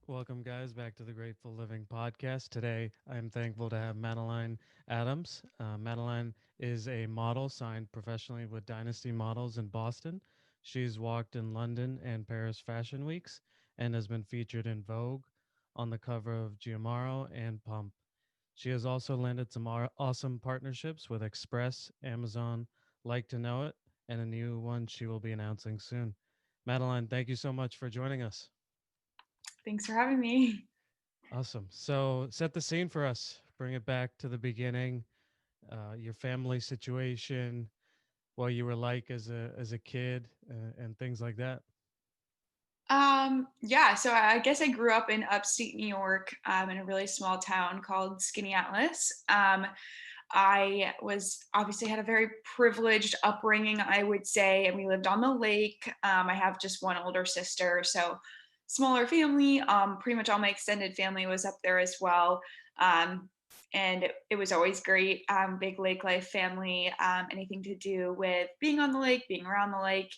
Welcome, guys, back to the Grateful Living podcast. Today, I'm thankful to have Madeline Adams. Madeline is a model signed professionally with Dynasty Models in Boston. She's walked in London and Paris fashion weeks and has been featured in Vogue on the cover of GMARO and PUMP. She has also landed some awesome partnerships with Express, Amazon, Like to Know It, and a new one she will be announcing soon. Madeline, thank you so much for joining us. Thanks for having me. Awesome. So set the scene for us. Bring it back to the beginning. Your family situation, what you were like as a kid, and things like that. Yeah, so I guess I grew up in upstate New York, in a really small town called Skinny Atlas. I was obviously had a very privileged upbringing, I would say, and we lived on the lake. I have just one older sister, so smaller family. Pretty much all my extended family was up there as well. Um, and it was always great. Big lake life family. Anything to do with being on the lake, being around the lake,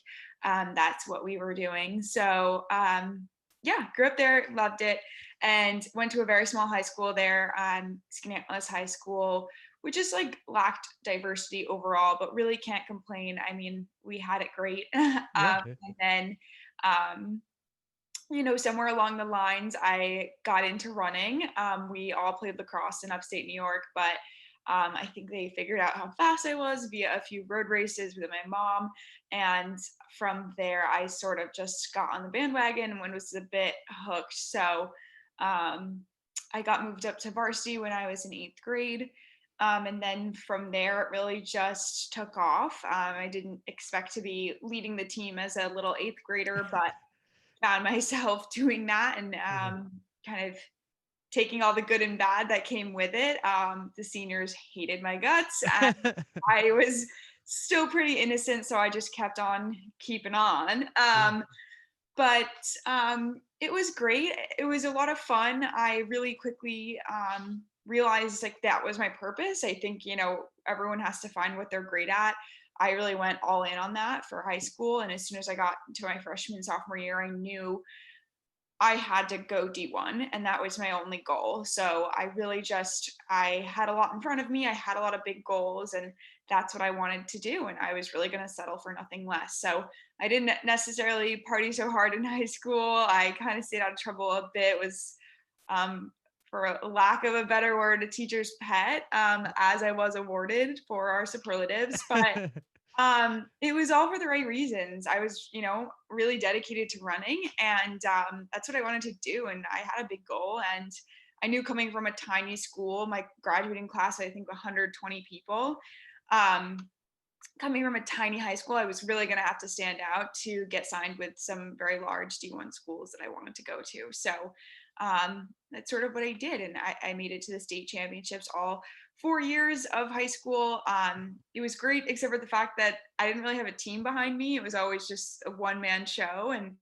that's what we were doing. So yeah, grew up there, loved it, and went to a very small high school there, Skinny Atlas High School, which just like lacked diversity overall, but really can't complain. I mean, we had it great. Yeah. Yeah. And then, um, somewhere along the lines, I got into running. We all played lacrosse in upstate New York, but I think they figured out how fast I was via a few road races with my mom. And from there, I sort of just got on the bandwagon and was a bit hooked. So um, I got moved up to varsity when I was in eighth grade. And then from there, it really just took off. I didn't expect to be leading the team as a little eighth grader, but found myself doing that and Yeah. kind of taking all the good and bad that came with it. The seniors hated my guts, and I was still pretty innocent, so I just kept on keeping on. Yeah. But it was great. It was a lot of fun. I really quickly realized like that was my purpose. I think everyone has to find what they're great at. I really went all in on that for high school, and as soon as I got to my freshman sophomore year, I knew I had to go D1, and that was my only goal. So I had a lot in front of me. I had a lot of big goals, and that's what I wanted to do. And I was really going to settle for nothing less. So I didn't necessarily party so hard in high school. I kind of stayed out of trouble a bit, was, um, for a lack of a better word, a teacher's pet, as I was awarded for our superlatives. But it was all for the right reasons. I was, really dedicated to running, and that's what I wanted to do. And I had a big goal, and I knew coming from a tiny school, my graduating class, I think 120 people, um, coming from a tiny high school, I was really going to have to stand out to get signed with some very large D1 schools that I wanted to go to. So that's sort of what I did. And I made it to the state championships all 4 years of high school. It was great, except for the fact that I didn't really have a team behind me. It was always just a one man show. And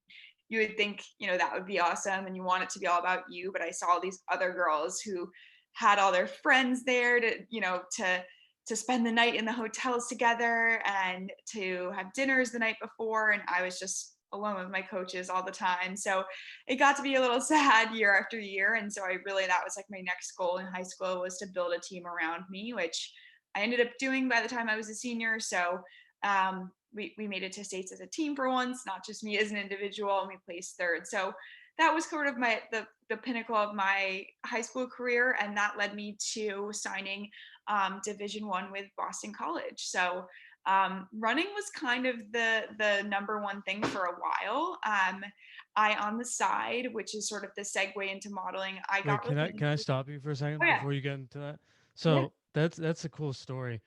you would think, that would be awesome and you want it to be all about you. But I saw all these other girls who had all their friends there to spend the night in the hotels together and to have dinners the night before. And I was just alone with my coaches all the time. So it got to be a little sad year after year. And so that was like my next goal in high school, was to build a team around me, which I ended up doing by the time I was a senior. So we made it to states as a team for once, not just me as an individual, and we placed third. So that was sort of the pinnacle of my high school career, and that led me to signing Division One with Boston College. So running was kind of the number one thing for a while. I on the side, which is sort of the segue into modeling, I Wait, got can I really can I into. stop you for a Oh second yeah, before you get into that? yeah, So that's a cool story.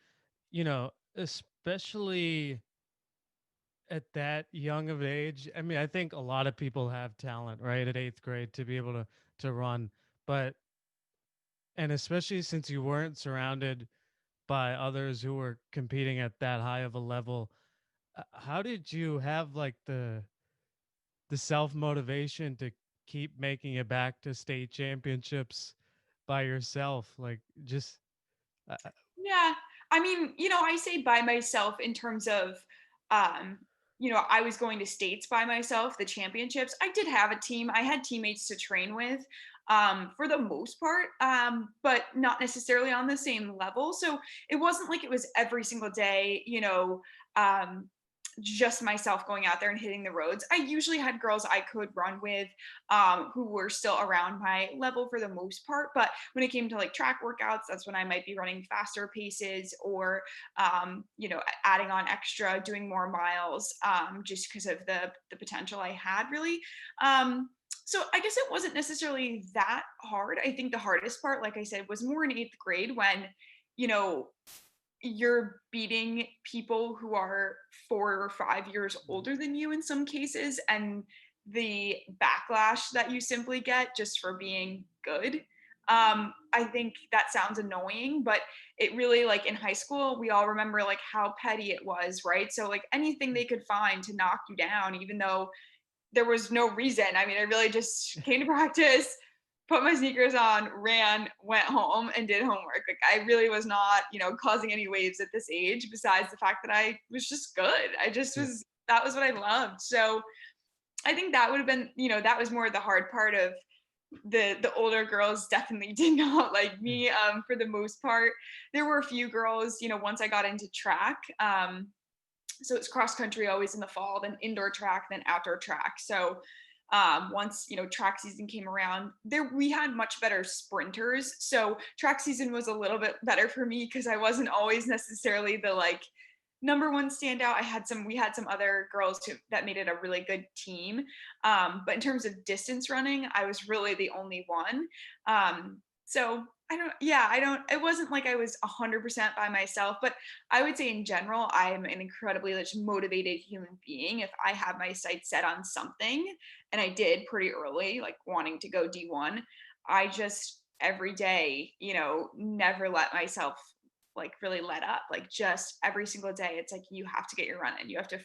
Especially at that young of age. I mean, I think a lot of people have talent, right, at eighth grade to be able to run, but and especially since you weren't surrounded by others who were competing at that high of a level, how did you have like the self motivation to keep making it back to state championships by yourself? Like, just uh, yeah. I mean, I say by myself in terms of um, I was going to states by myself, the championships. I did have a team. I had teammates to train with, for the most part, but not necessarily on the same level. So it wasn't like it was every single day, um, just myself going out there and hitting the roads. I usually had girls I could run with, who were still around my level for the most part. But when it came to like track workouts, that's when I might be running faster paces or, adding on extra, doing more miles, just because of the potential I had really. So I guess it wasn't necessarily that hard. I think the hardest part, like I said, was more in eighth grade when, you know, you're beating people who are 4 or 5 years Mhm. older than you in some cases, and the backlash that you simply get just for being good. I think that sounds annoying, but it really, like, in high school, we all remember like how petty it was, right? So like anything they could find to knock you down, even though there was no reason. I mean, I really just came to practice, put my sneakers on, ran, went home, and did homework. Like, I really was not, causing any waves at this age, besides the fact that I was just good. I just Yeah. was, that was what I loved. So I think that would have been, that was more the hard part of the older girls definitely did not like Yeah. me, for the most part. There were a few girls, once I got into track, so it's cross country always in the fall, then indoor track, then outdoor track. So once track season came around, there we had much better sprinters. So track season was a little bit better for me because I wasn't always necessarily the like number one standout. We had some other girls that made it a really good team. But in terms of distance running, I was really the only one. So I don't, it wasn't like I was 100% by myself, but I would say in general, I'm an incredibly like, motivated human being. If I have my sights set on something, and I did pretty early, like wanting to go D1, I just every day, never let myself like really let up. Like just every single day, it's like you have to get your run in. You have to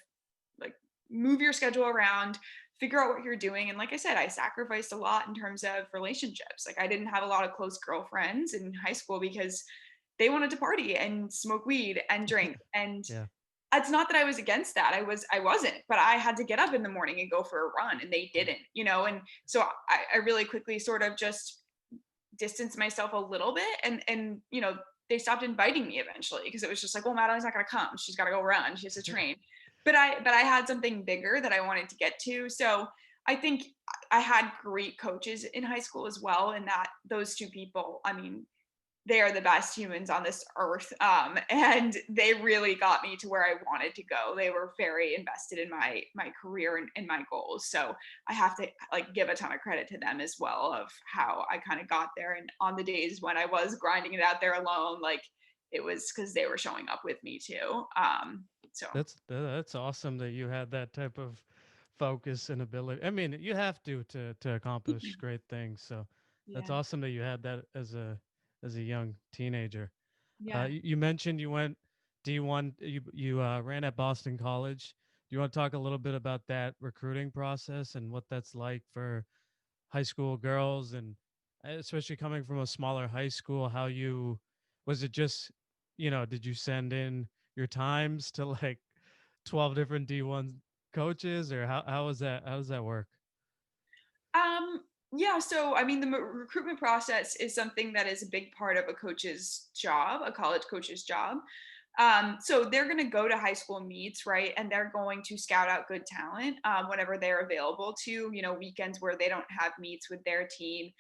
like move your schedule around, figure out what you're doing. And like I said, I sacrificed a lot in terms of relationships. Like I didn't have a lot of close girlfriends in high school because they wanted to party and smoke weed and drink. And Yeah. it's not that I was against that. I wasn't, but I had to get up in the morning and go for a run and they Yeah. didn't, and so I really quickly sort of just distanced myself a little bit, and they stopped inviting me eventually because it was just like, well, Madeline's not going to come, she's got to go run, she has to train. But I had something bigger that I wanted to get to. So I think I had great coaches in high school as well, and that those two people, I mean, they are the best humans on this earth, and they really got me to where I wanted to go. They were very invested in my career and my goals, so I have to like give a ton of credit to them as well of how I kind of got there. And on the days when I was grinding it out there alone, like it was because they were showing up with me too. So That's awesome that you had that type of focus and ability. I mean, you have to accomplish great things. So that's yeah, awesome that you had that as a young teenager. yeah. You mentioned you went D1. You ran at Boston College. Do you want to talk a little bit about that recruiting process and what that's like for high school girls, and especially coming from a smaller high school? How you was it just did you send in your times to like 12 different D1 coaches, or how was that? How does that work? Um, yeah, so I mean, the recruitment process is something that is a big part of a coach's job, a college coach's job. So they're going to go to high school meets, right? And they're going to scout out good talent, whenever they're available to, weekends where they don't have meets with their team,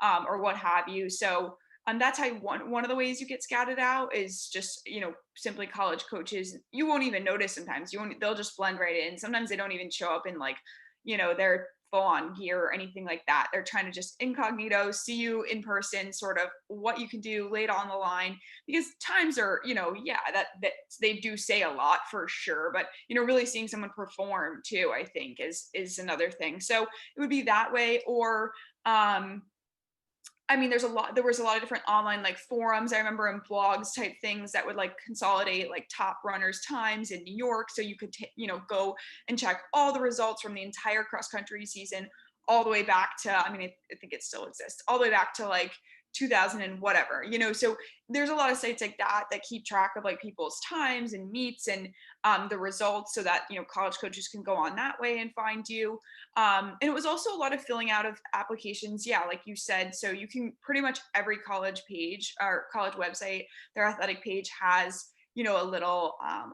or what have you. So that's how one of the ways you get scouted out is just, simply college coaches. You won't even notice sometimes. They'll just blend right in. Sometimes they don't even show up in like, their full on gear or anything like that. They're trying to just incognito see you in person, sort of what you can do, lay it on the line, because times are, yeah, that they do say a lot for sure, but really seeing someone perform too, I think is another thing. So it would be that way. Or I mean, there was a lot of different online like forums. I remember in blogs type things that would like consolidate like top runners times in New York. So you could, go and check all the results from the entire cross country season, all the way back to, I mean, I think it still exists, all the way back to like 2000 and whatever, so there's a lot of sites like that that keep track of like people's times and meets and the results, so that college coaches can go on that way and find you. And it was also a lot of filling out of applications, yeah, like you said. So you can pretty much every college page or college website, their athletic page has a little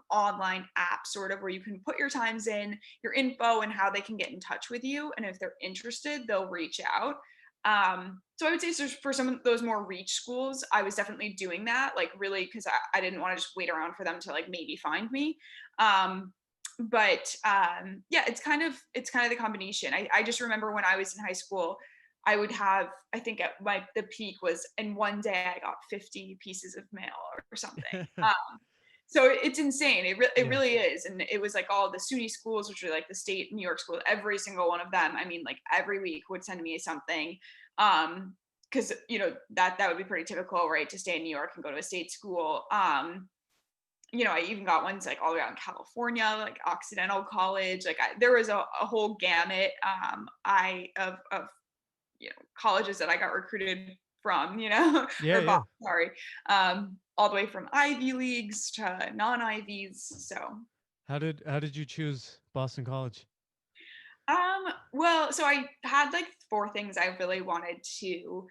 online app sort of, where you can put your times in, your info, and how they can get in touch with you, and if they're interested they'll reach out. So I would say, so for some of those more reach schools, I was definitely doing that, like really, because I didn't want to just wait around for them to like maybe find me. Yeah, it's kind of the combination. I just remember when I was in high school, I would have, I think at the peak was in one day I got 50 pieces of mail or something. So it's insane. It Yeah. really is. And it was like all the SUNY schools, which are like the state New York school, every single one of them. I mean, like every week would send me something. Because that would be pretty typical, right? To stay in New York and go to a state school. I even got ones like all around California, like Occidental College. Like there was a whole gamut of colleges that I got recruited from, Yeah, or yeah. sorry, all the way from Ivy Leagues to non-Ivies. So, How did you choose Boston College? well, so I had like four things I really wanted to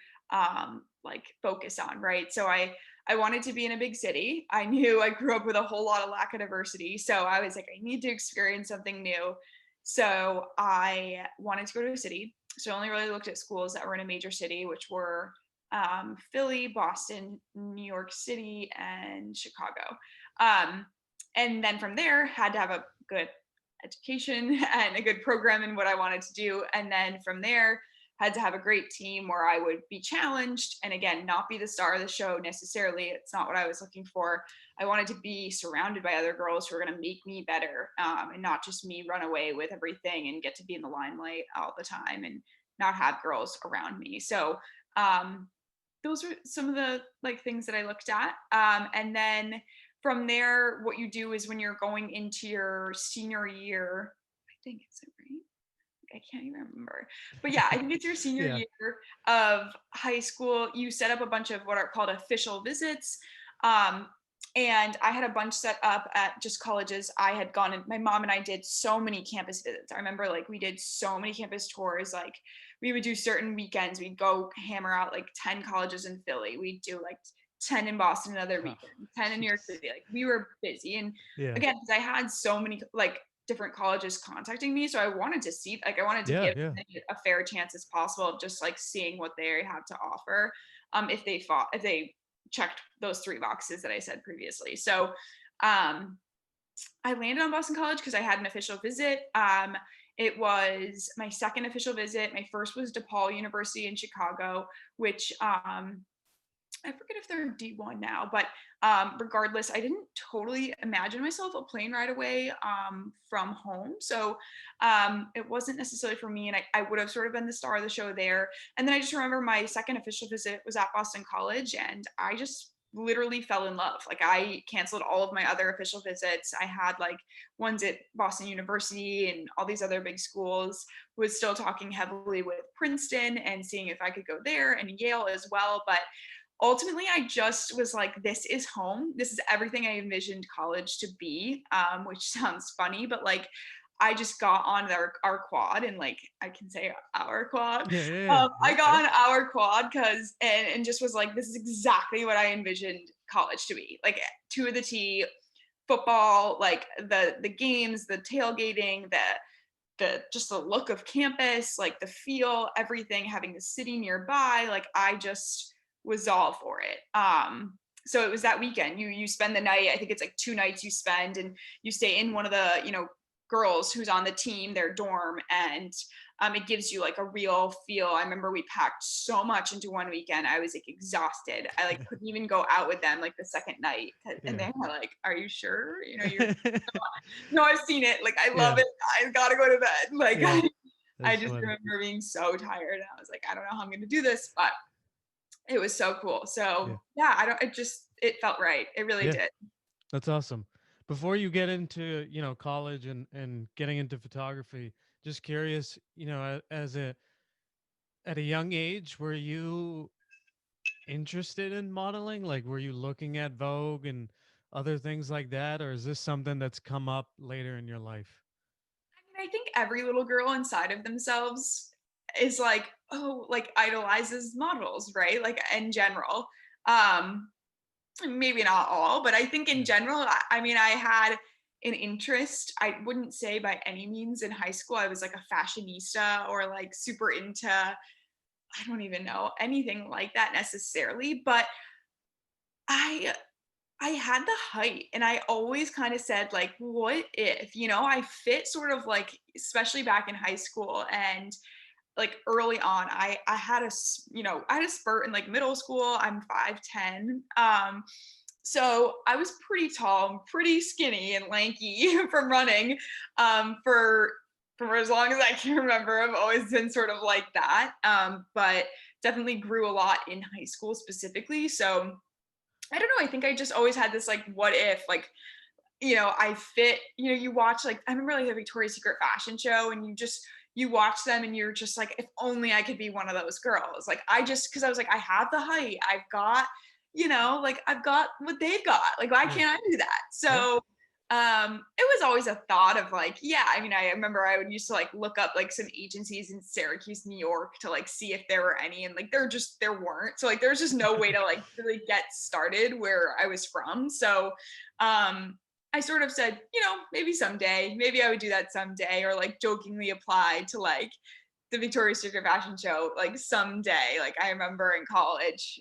like focus on, right? So I wanted to be in a big city. I knew I grew up with a whole lot of lack of diversity, so I was like, I need to experience something new. So I wanted to go to a city. So I only really looked at schools that were in a major city, which were Philly, Boston, New York City, and Chicago. Um, and then from there, had to have a good education and a good program in what I wanted to do. And then from there, had to have a great team where I would be challenged and again, not be the star of the show necessarily. It's not what I was looking for. I wanted to be surrounded by other girls who are going to make me better, and not just me run away with everything and get to be in the limelight all the time and not have girls around me. So those are some of the like things that I looked at. And then from there, what you do is when you're going into your senior year, I think it's right. I can't even remember. But yeah, I think it's your senior Yeah. year of high school. You set up a bunch of what are called official visits. Um, and I had a bunch set up at just colleges. I had gone and my mom and I did so many campus visits. I remember like we did so many campus tours. Like we would do certain weekends. We'd go hammer out like 10 colleges in Philly. We'd do like 10 in Boston another Oh, weekend, 10 in New York jeez. City. Like we were busy. And Yeah. again, because I had so many like different colleges contacting me. So I wanted to see, like, I wanted to Yeah, give yeah. a fair chance as possible of just like seeing what they have to offer. If they checked those three boxes that I said previously. So, I landed on Boston College because I had an official visit. It was my second official visit. My first was DePaul University in Chicago, which I forget if they're D1 now, but regardless, I didn't totally imagine myself a plane ride away from home. So it wasn't necessarily for me. And I would have sort of been the star of the show there. And then I just remember my second official visit was at Boston College, and I just literally fell in love. Like I canceled all of my other official visits. I had like ones at Boston University and all these other big schools, was still talking heavily with Princeton and seeing if I could go there, and Yale as well. But ultimately I just was like, this is home. This is everything I envisioned college to be, which sounds funny, but like I just got on our quad, and like I can say our quad. Yeah, yeah, yeah. I Yep, got yep. on our quad because and just was like, this is exactly what I envisioned college to be. Like to the T, football, like the games, the tailgating, the just the look of campus, like the feel, everything, having the city nearby. Like I just was all for it. So it was that weekend. You spend the night. I think it's like 2 nights you spend, and you stay in one of the girls who's on the team, their dorm, and it gives you like a real feel. I remember we packed so much into one weekend. I was like exhausted. I like couldn't even go out with them like the second night, and Yeah. they were like, "Are you sure? You're no, I've seen it. Like I love Yeah. it. I gotta go to bed." Like Yeah. I That's just funny. remember being so tired. And I was like, I don't know how I'm gonna do this, but it was so cool. Yeah. So yeah, I don't. It felt right. It really Yeah. did. That's awesome. Before you get into, college and getting into photography, just curious, as a at a young age, were you interested in modeling? Like, were you looking at Vogue and other things like that, or is this something that's come up later in your life? I mean, I think every little girl inside of themselves is like, oh, like idolizes models, right? Like in general. Um, Maybe not all, but I think in Yeah. general, I mean, I had an interest. I wouldn't say by any means in high school I was like a fashionista or like super into, I don't even know, anything like that necessarily, but I I had the height and I always kind of said like what if, I fit sort of like especially back in high school and like early on I had I had a spurt in like middle school. I'm 5'10". So I was pretty tall, pretty skinny and lanky from running for as long as I can remember. I've always been sort of like that. But definitely grew a lot in high school specifically. So I don't know. I think I just always had this like, what if, like, I fit, you watch like, I remember like the Victoria's Secret fashion show and you watch them and you're just like, if only I could be one of those girls. Like, cause I was like, I have the height, I've got, like I've got what they've got. Like, why Yeah. can't I do that? Yeah. So, it was always a thought of like, yeah, I mean, I remember I would used to like look up like some agencies in Syracuse, New York to like see if there were any. And like, there weren't. So like, there's just no way to like really get started where I was from. So, um, I sort of said, maybe someday, maybe I would do that someday, or like jokingly applied to like the Victoria's Secret fashion show, like someday. Like I remember in college,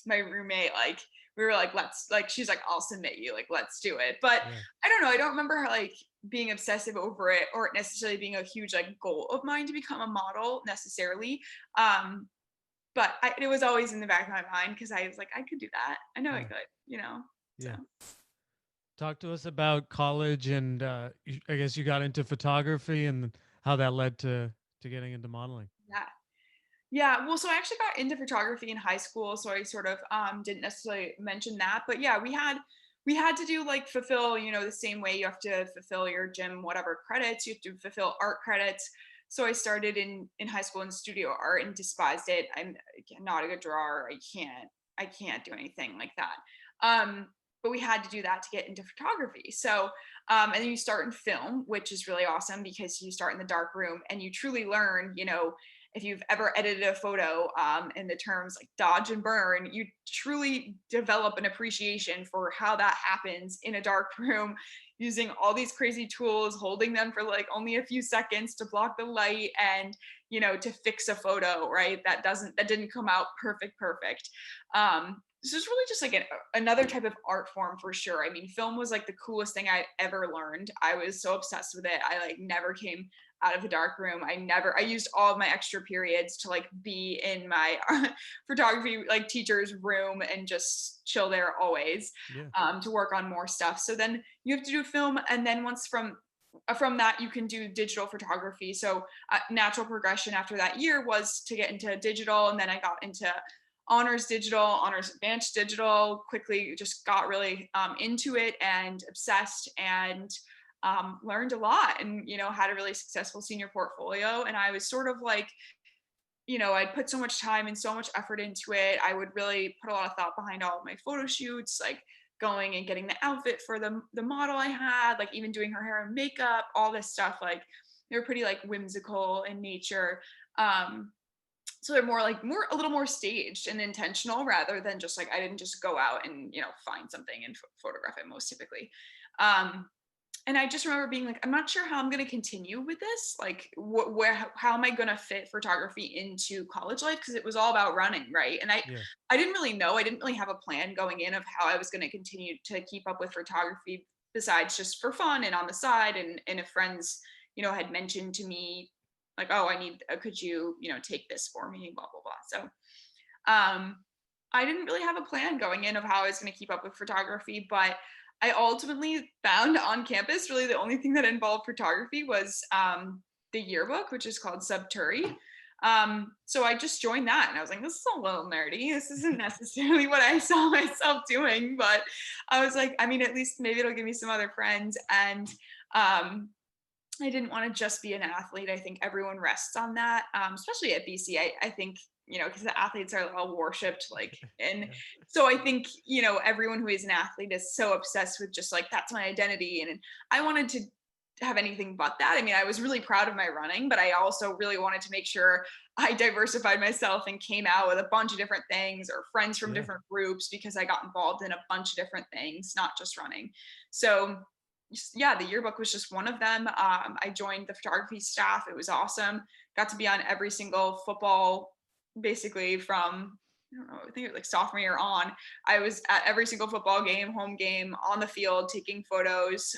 my roommate, like we were like, let's like, she's like, I'll submit you, like, let's do it. But Yeah. I don't know. I don't remember her like being obsessive over it or it necessarily being a huge like goal of mine to become a model necessarily. Um, but it was always in the back of my mind because I was like, I could do that. I know I Yeah. could. So. Yeah. Talk to us about college and I guess you got into photography and how that led to getting into modeling. Yeah. Yeah, well, so I actually got into photography in high school, so I sort of didn't necessarily mention that, but yeah, we had to do like fulfill, the same way you have to fulfill your gym whatever credits, you have to fulfill art credits. So I started in high school in studio art and despised it. I'm again, not a good drawer. I can't do anything like that. But we had to do that to get into photography. So and then you start in film, which is really awesome because you start in the dark room and you truly learn, if you've ever edited a photo in the terms like dodge and burn, you truly develop an appreciation for how that happens in a dark room using all these crazy tools, holding them for like only a few seconds to block the light and, to fix a photo, right? That didn't come out perfect. This is really just like another type of art form for sure. I mean, film was like the coolest thing I ever learned. I was so obsessed with it. I like never came out of the dark room. I used all of my extra periods to like be in my photography like teacher's room and just chill there always, Yeah. to work on more stuff. So then you have to do film. And then once from that, you can do digital photography. So natural progression after that year was to get into digital. And then I got into honors digital, honors advanced digital, quickly just got really into it and obsessed and learned a lot and, had a really successful senior portfolio. And I was sort of like, I'd put so much time and so much effort into it. I would really put a lot of thought behind all of my photo shoots, like going and getting the outfit for the model I had, like even doing her hair and makeup, all this stuff. Like they were pretty like whimsical in nature. Um, so they're more a little more staged and intentional rather than just like I didn't just go out and find something and photograph it most typically. um and I just remember being like, I'm not sure how I'm going to continue with this, like how am I going to fit photography into college life, because it was all about running, right? And i Yeah. i didn't really know, I didn't really have a plan going in of how I was going to continue to keep up with photography besides just for fun and on the side. And if friends had mentioned to me like, oh, I need could you take this for me, blah blah blah. So um I didn't really have a plan going in of how I was going to keep up with photography, but I ultimately found on campus really the only thing that involved photography was the yearbook, which is called Subturi. So I just joined that and I was like, this is a little nerdy. This isn't necessarily what I saw myself doing, but I was like, I mean, at least maybe it'll give me some other friends. And I didn't want to just be an athlete. I think everyone rests on that, especially at BC. I think because the athletes are all worshipped, like, and Yeah. so I think, everyone who is an athlete is so obsessed with just like, that's my identity. And I wanted to have anything but that. I mean, I was really proud of my running, but I also really wanted to make sure I diversified myself and came out with a bunch of different things or friends from Yeah. different groups, because I got involved in a bunch of different things, not just running. So yeah, the yearbook was just one of them. I joined the photography staff. It was awesome. Got to be on every single football, basically from, I don't know, I think it was like sophomore year on. I was at every single football game, home game, on the field, taking photos,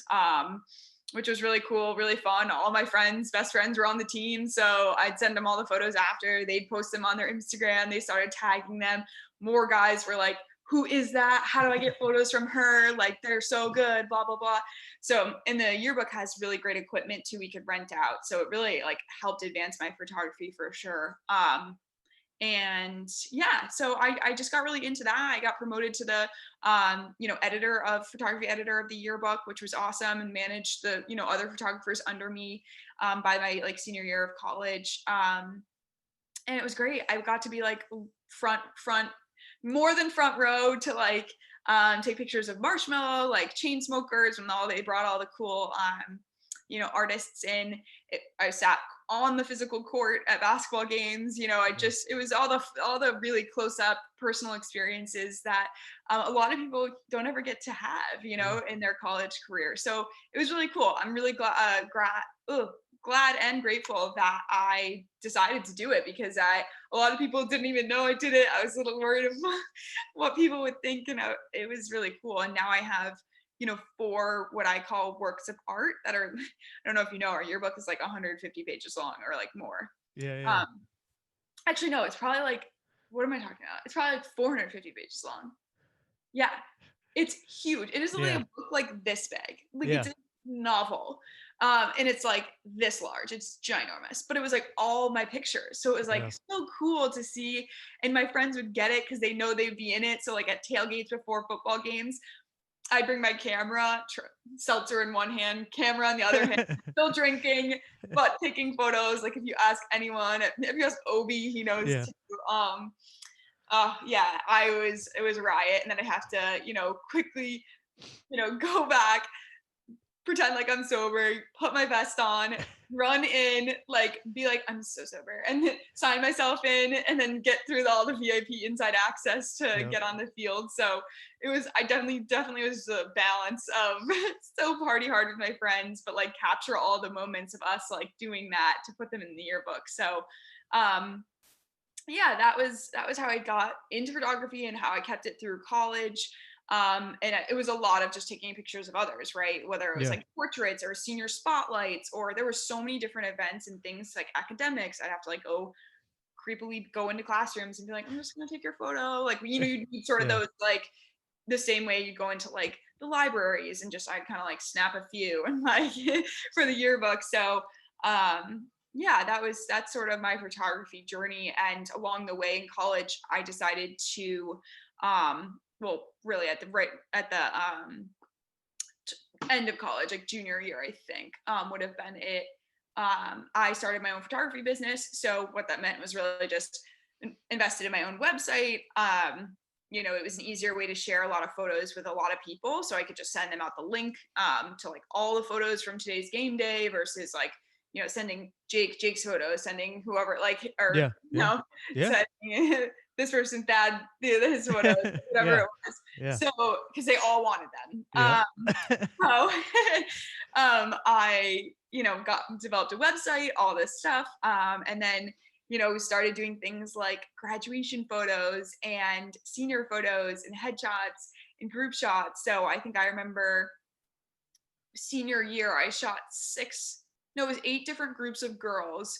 which was really cool, really fun. All my friends, best friends were on the team. So I'd send them all the photos after. They'd post them on their Instagram. They started tagging them. More guys were like, who is that? How do I get photos from her? Like, they're so good, blah, blah, blah. So, and the yearbook has really great equipment too, we could rent out. So it really like helped advance my photography for sure. And yeah, so I just got really into that. I got promoted to the photography editor of the yearbook, which was awesome, and managed the other photographers under me by my like senior year of college. And it was great. I got to be like front more than front row to like take pictures of Marshmallow, like chain smokers, when they brought all the cool artists in. I sat on the physical court at basketball games. It was all the really close up personal experiences that a lot of people don't ever get to have, in their college career. So it was really cool. I'm really glad and grateful that I decided to do it, because a lot of people didn't even know I did it. I was a little worried of what people would think, and it was really cool. And now I have 4 what I call works of art that are, I don't know if you know, our yearbook is like 150 pages long or like more. Yeah. Yeah. Um, Actually, no, it's probably like, what am I talking about? It's probably like 450 pages long. Yeah, it's huge. It is literally Yeah. a book like this big. Like, Yeah. it's a novel. And it's like this large. It's ginormous. But it was like all my pictures. So it was like Yeah. so cool to see. And my friends would get it because they know they'd be in it. So like at tailgates before football games, I'd bring my camera, seltzer in one hand, camera in the other hand, still drinking, but taking photos. Like, if you ask anyone, if you ask Obi, he knows Yeah. too. Yeah, it was a riot. And then I have to, quickly, go back, pretend like I'm sober, put my vest on, run in, like, be like, I'm so sober, and then sign myself in, and then get through all the VIP inside access to Yeah. get on the field. So I definitely was a balance of so party hard with my friends, but like capture all the moments of us like doing that to put them in the yearbook. So, yeah, that was how I got into photography and how I kept it through college. And it was a lot of just taking pictures of others, right? Whether it was Yeah. like portraits or senior spotlights, or there were so many different events and things like academics. I'd have to like creepily go into classrooms and be like, I'm just gonna take your photo. Like, you need sort of Yeah. those, like, the same way you go into like the libraries, and just I'd kind of like snap a few and like for the yearbook. So yeah, that's sort of my photography journey. And along the way in college, I decided to well, really at the end of college, like junior year, I think, would have been it. I started my own photography business. So what that meant was really just invested in my own website. It was an easier way to share a lot of photos with a lot of people. So I could just send them out the link to like all the photos from today's game day, versus like, sending Jake's photos, sending whoever, like, or, Yeah. Yeah. Yeah. sending this person, Thad, his photos, whatever Yeah. it was. Yeah. So, because they all wanted them. Yep. So I, developed a website, all this stuff. And then, we started doing things like graduation photos and senior photos and headshots and group shots. So I think I remember senior year, I shot 8 different groups of girls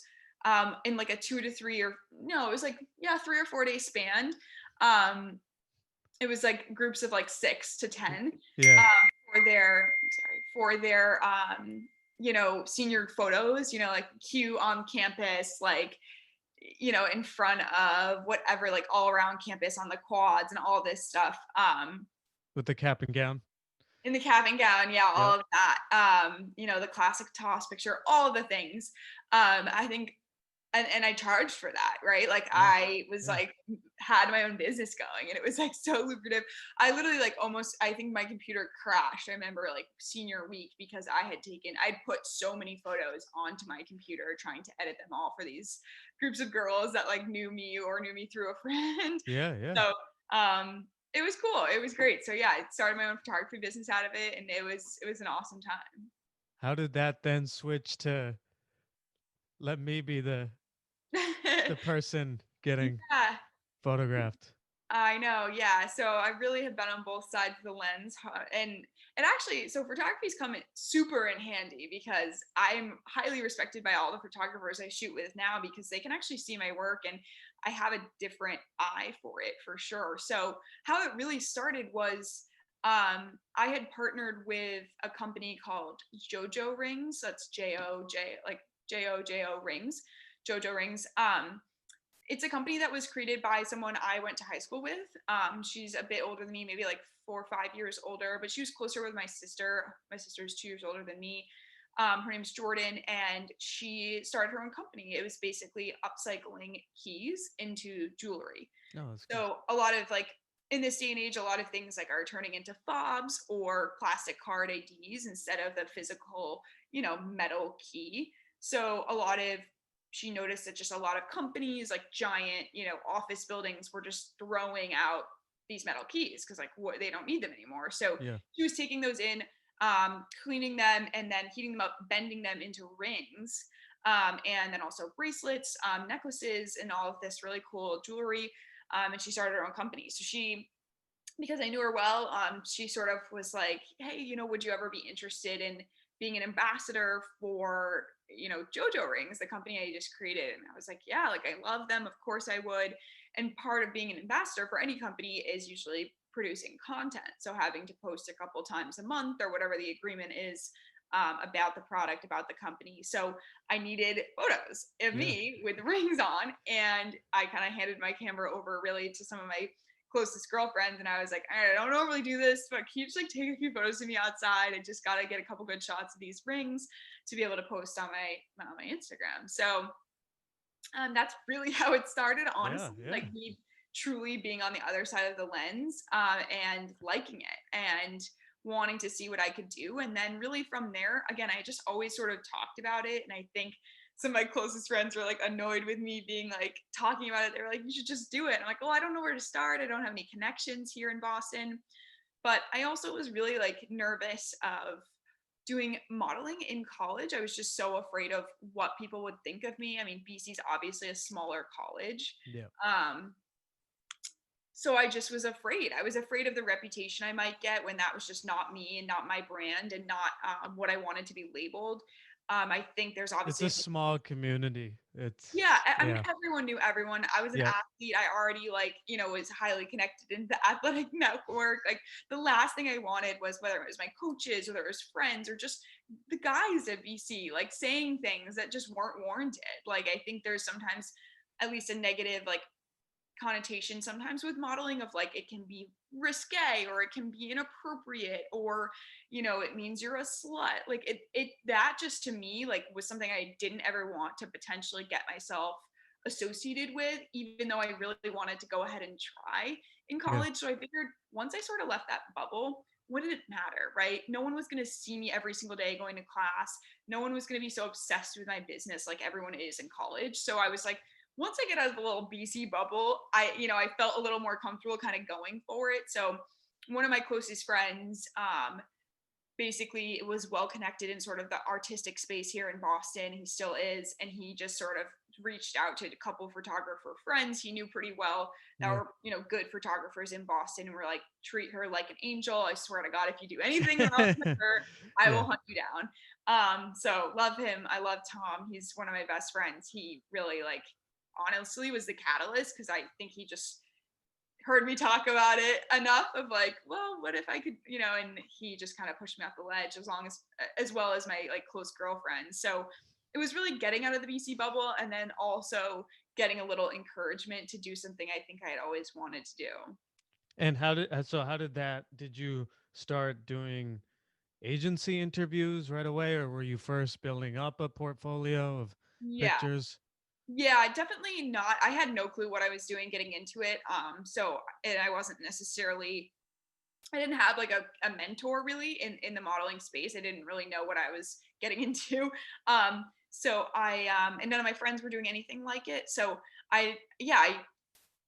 in like a 2 to 3 or no, it was like, yeah, 3 or 4 day span. It was like groups of like 6 to 10 Yeah. for their senior photos, like cue on campus, like, in front of whatever, like all around campus on the quads and all this stuff. With the cap and gown. In the cap and gown, yeah, all Yep. of that. The classic toss picture, all of the things. I think and I charged for that, right? Like Yeah. I was Yeah. like had my own business going and it was like so lucrative. I literally like almost I think my computer crashed. I remember like senior week because I'd put so many photos onto my computer trying to edit them all for these groups of girls that like knew me or knew me through a friend. Yeah. Yeah. So it was cool. It was great. So yeah, I started my own photography business out of it and it was an awesome How did that then switch to let me be the time. person getting Yeah. photographed? I know, yeah. So I really have been on both sides of the lens, and actually, so photography's come in super in handy because I'm highly respected by all the photographers I shoot with now because they can actually see my work and I have a different eye for it for sure. So how it really started was I had partnered with a company called JoJo Rings. That's Jojo Rings, JoJo Rings. It's a company that was created by someone I went to high school with. She's a bit older than me, maybe like 4 or 5 years older, but she was closer with my sister. My sister's 2 years older than me. Her name's Jordan, and she started her own company. It was basically upcycling keys into jewelry. Oh, that's cool. So a lot of like in this day and age, a lot of things like are turning into fobs or plastic card IDs instead of the physical, metal key. So a lot of she noticed that just a lot of companies, like giant, office buildings, were just throwing out these metal keys because like they don't need them anymore. So Yeah. she was taking those in, cleaning them, and then heating them up, bending them into rings, and then also bracelets, necklaces, and all of this really cool jewelry. And she started her own company. So she because I knew her well, she sort of was like, "Hey, would you ever be interested in being an ambassador for, JoJo Rings, the company I just created?" And I was like, "Yeah, like I love them. Of course I would." And part of being an ambassador for any company is usually producing content. So having to post a couple times a month or whatever the agreement is about the product, about the company. So I needed photos of Yeah. me with rings on, and I kind of handed my camera over really to some of my closest girlfriends, and I was like, "I don't normally do this, but can you just like take a few photos of me outside? I just got to get a couple good shots of these rings to be able to post on my Instagram." So that's really how it started, Yeah. honestly, Yeah. like me truly being on the other side of the lens, and liking it and wanting to see what I could do. And then really from there, again, I just always sort of talked about it. And I think some of my closest friends were like annoyed with me being like talking about it. They were like, "You should just do it." And I'm like, "Oh, I don't know where to start. I don't have any connections here in Boston." But I also was really like nervous of doing modeling in college. I was just so afraid of what people would think of me. I mean, BC's obviously a smaller college. Yeah. Um, so I just was afraid. I was afraid of the reputation I might get when that was just not me and not my brand and not what I wanted to be labeled. I think there's It's obviously a small community. It's yeah, I mean, yeah. everyone knew everyone. I was an Yep. athlete. I already like, was highly connected in the athletic network. Like the last thing I wanted was whether it was my coaches, whether it was friends, or just the guys at BC, like saying things that just weren't warranted. Like I think there's sometimes at least a negative like connotation sometimes with modeling of like it can be risque or it can be inappropriate or it means you're a slut. Like it that just to me like was something I didn't ever want to potentially get myself associated with, even though I really wanted to go ahead and try in Yeah. college. So I figured once I sort of left that bubble, what did it matter, right? No one was going to see me every single day going to class. No one was going to be so obsessed with my business like everyone is in college. So I was like, once I get out of the little BC bubble, I felt a little more comfortable kind of going for it. So one of my closest friends, basically was well connected in sort of the artistic space here in Boston. He still is, and he just sort of reached out to a couple photographer friends he knew pretty well that Yeah. were, good photographers in Boston, and were like, "Treat her like an angel. I swear to God, if you do anything wrong with her, I will Yeah. hunt you down." So love him. I love Tom. He's one of my best friends. He really like honestly was the catalyst because I think he just heard me talk about it enough of like, well, what if I could, and he just kind of pushed me off the ledge as well as my like close girlfriend. So it was really getting out of the BC bubble and then also getting a little encouragement to do something I think I had always wanted to do. And how did that did you start doing agency interviews right away, or were you first building up a portfolio of Yeah. pictures? Yeah, definitely not. I had no clue what I was doing getting into it. So and I wasn't necessarily I didn't have like a mentor really in the modeling space. I didn't really know what I was getting into. So and none of my friends were doing anything like it. So I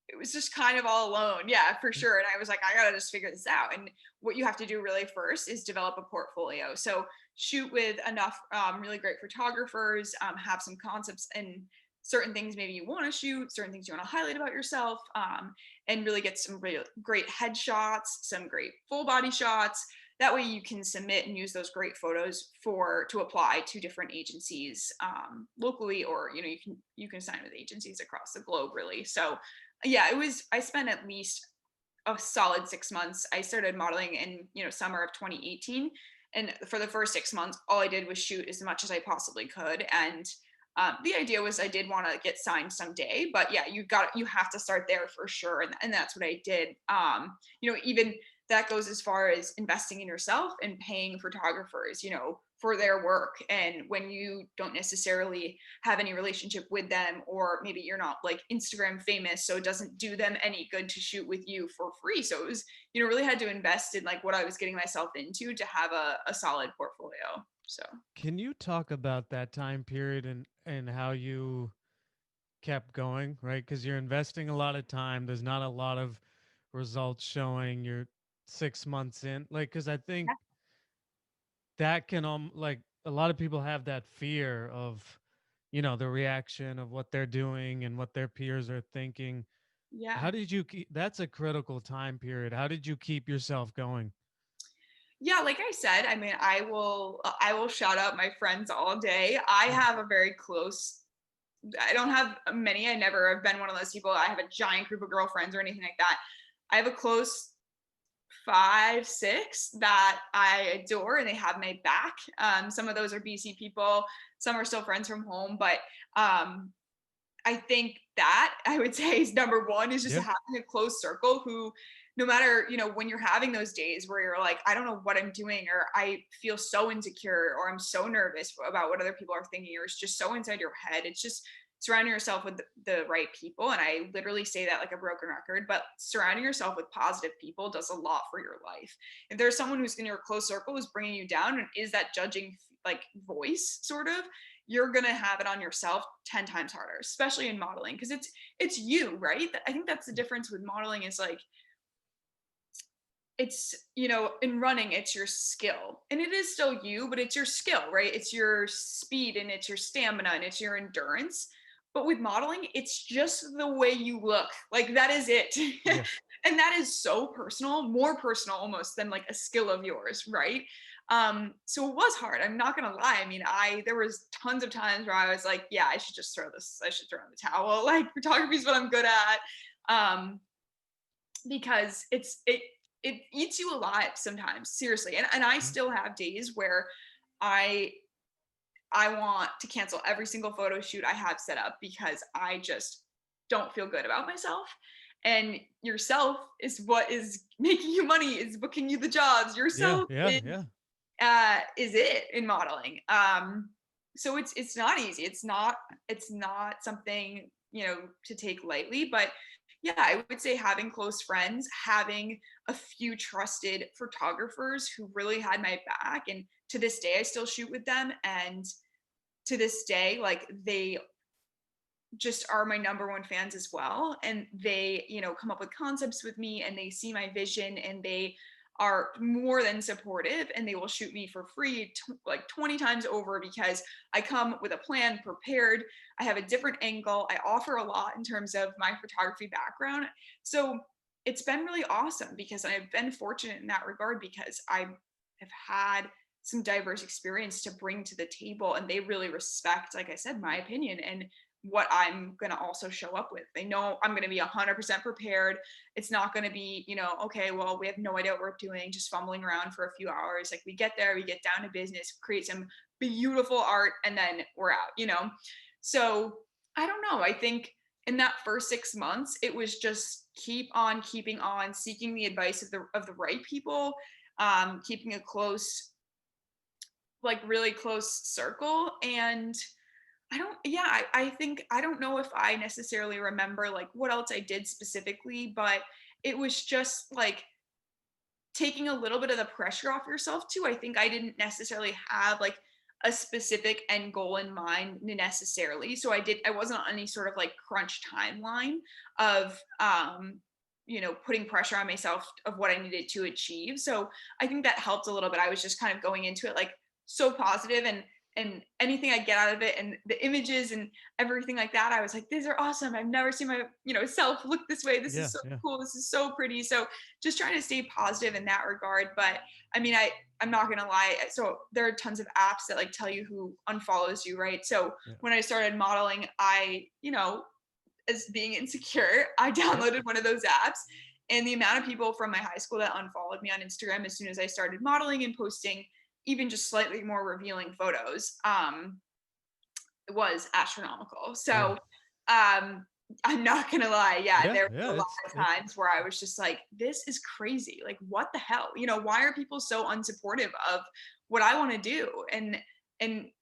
it was just kind of all alone. Yeah, for sure. And I was like, I gotta just figure this out. And what you have to do really first is develop a portfolio. So shoot with enough really great photographers, have some concepts and certain things maybe you want to shoot, certain things you want to highlight about yourself, and really get some really great headshots, some great full body shots. That way you can submit and use those great photos for to apply to different agencies locally, or you can sign with agencies across the globe really. So yeah, I spent at least a solid 6 months. I started modeling in, summer of 2018. And for the first 6 months, all I did was shoot as much as I possibly could. And the idea was I did want to get signed someday, but yeah, you have to start there for sure. And that's what I did. Even that goes as far as investing in yourself and paying photographers, for their work. And when you don't necessarily have any relationship with them, or maybe you're not like Instagram famous, so it doesn't do them any good to shoot with you for free. So it was, really had to invest in like what I was getting myself into to have a solid portfolio. So Can you talk about that time period and how you kept going, right? Because you're investing a lot of time. There's not a lot of results showing. You're 6 months in, like, because I think that can like a lot of people have that fear of, the reaction of what they're doing and what their peers are thinking. yeah. How did you keep? That's a critical time period. How did you keep yourself going? Yeah, like I said, I mean, I will shout out my friends all day. I have a very close I don't have many. I never have been one of those people. I have a giant group of girlfriends or anything like that. I have a close 5, 6 that I adore and they have my back. Some of those are BC people, some are still friends from home, but I think that I would say is number one is just Yeah. having a close circle who, no matter, when you're having those days where you're like, I don't know what I'm doing, or I feel so insecure, or I'm so nervous about what other people are thinking, or it's just so inside your head. It's just surrounding yourself with the right people. And I literally say that like a broken record, but surrounding yourself with positive people does a lot for your life. If there's someone who's in your close circle who's bringing you down and is that judging like voice sort of, you're gonna have it on yourself 10 times harder, especially in modeling, because it's you, right? I think that's the difference with modeling is like it's in running it's your skill and it is still you, but it's your skill, right? It's your speed and it's your stamina and it's your endurance. But with modeling, it's just the way you look, like that is it. Yeah. And that is so personal, more personal almost than like a skill of yours, right? So it was hard, I'm not gonna lie. I mean, there was tons of times where I was like, yeah, I should throw in the towel. Like photography is what I'm good at. Because it eats you alive sometimes, seriously. And I Mm. still have days where i I want to cancel every single photo shoot I have set up because I just don't feel good about myself. And yourself is what is making you money, is booking you the jobs. Yeah. Yourself Yeah. Yeah. is it in modeling. So it's not easy. It's not something, to take lightly. But yeah, I would say having close friends, having a few trusted photographers who really had my back, and to this day I still shoot with them, and to this day like they just are my number one fans as well. And they, come up with concepts with me and they see my vision and they are more than supportive, and they will shoot me for free like 20 times over because I come with a plan prepared. I have a different angle. I offer a lot in terms of my photography background. So it's been really awesome because I've been fortunate in that regard because I have had some diverse experience to bring to the table, and they really respect, like I said, my opinion and what I'm going to also show up with. They know I'm going to be 100% prepared. It's not going to be, okay, well, we have no idea what we're doing, just fumbling around for a few hours. Like we get there, we get down to business, create some beautiful art, and then we're out. So I don't know. I think in that first 6 months, it was just keep on keeping on, seeking the advice of the right people, keeping a close, like really close circle, and I think, I don't know if I necessarily remember like what else I did specifically, but it was just like taking a little bit of the pressure off yourself too. I think I didn't necessarily have like a specific end goal in mind necessarily. So I wasn't on any sort of like crunch timeline of putting pressure on myself of what I needed to achieve. So I think that helped a little bit. I was just kind of going into it like so positive, and anything I get out of it and the images and everything like that, I was like, these are awesome. I've never seen my, self look this way. This is Yeah, so yeah, cool. This is so pretty. So just trying to stay positive in that regard. But I mean, I'm not gonna lie. So there are tons of apps that like tell you who unfollows you, right? So yeah, when I started modeling, as being insecure, I yeah, downloaded one of those apps. And the amount of people from my high school that unfollowed me on Instagram as soon as I started modeling and posting even just slightly more revealing photos, was astronomical. yeah, So um, I'm not gonna lie, yeah, yeah, there yeah. were a lot of times where I was just like, this is crazy. Like, what the hell? Why are people so unsupportive of what I want to do? And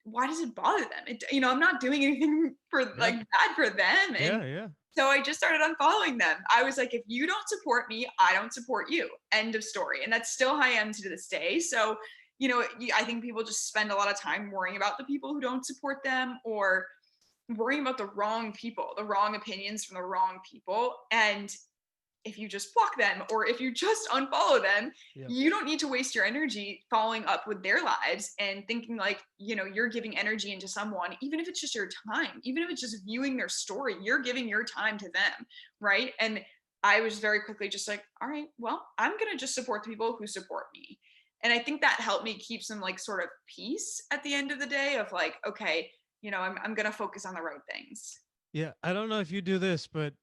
why does it bother them? I'm not doing anything for Yeah, like bad for them. And yeah, yeah, so I just started unfollowing them. I was like, if you don't support me, I don't support you. End of story. And that's still how I am to this day. So, I think people just spend a lot of time worrying about the people who don't support them, or worrying about the wrong people, the wrong opinions from the wrong people. And if you just block them or if you just unfollow them, yeah, you don't need to waste your energy following up with their lives and thinking like, you're giving energy into someone, even if it's just your time, even if it's just viewing their story, you're giving your time to them. Right. And I was very quickly just like, all right, well, I'm going to just support the people who support me. And I think that helped me keep some like sort of peace at the end of the day of like, okay, I'm going to focus on the right things. yeah. I don't know if you do this, but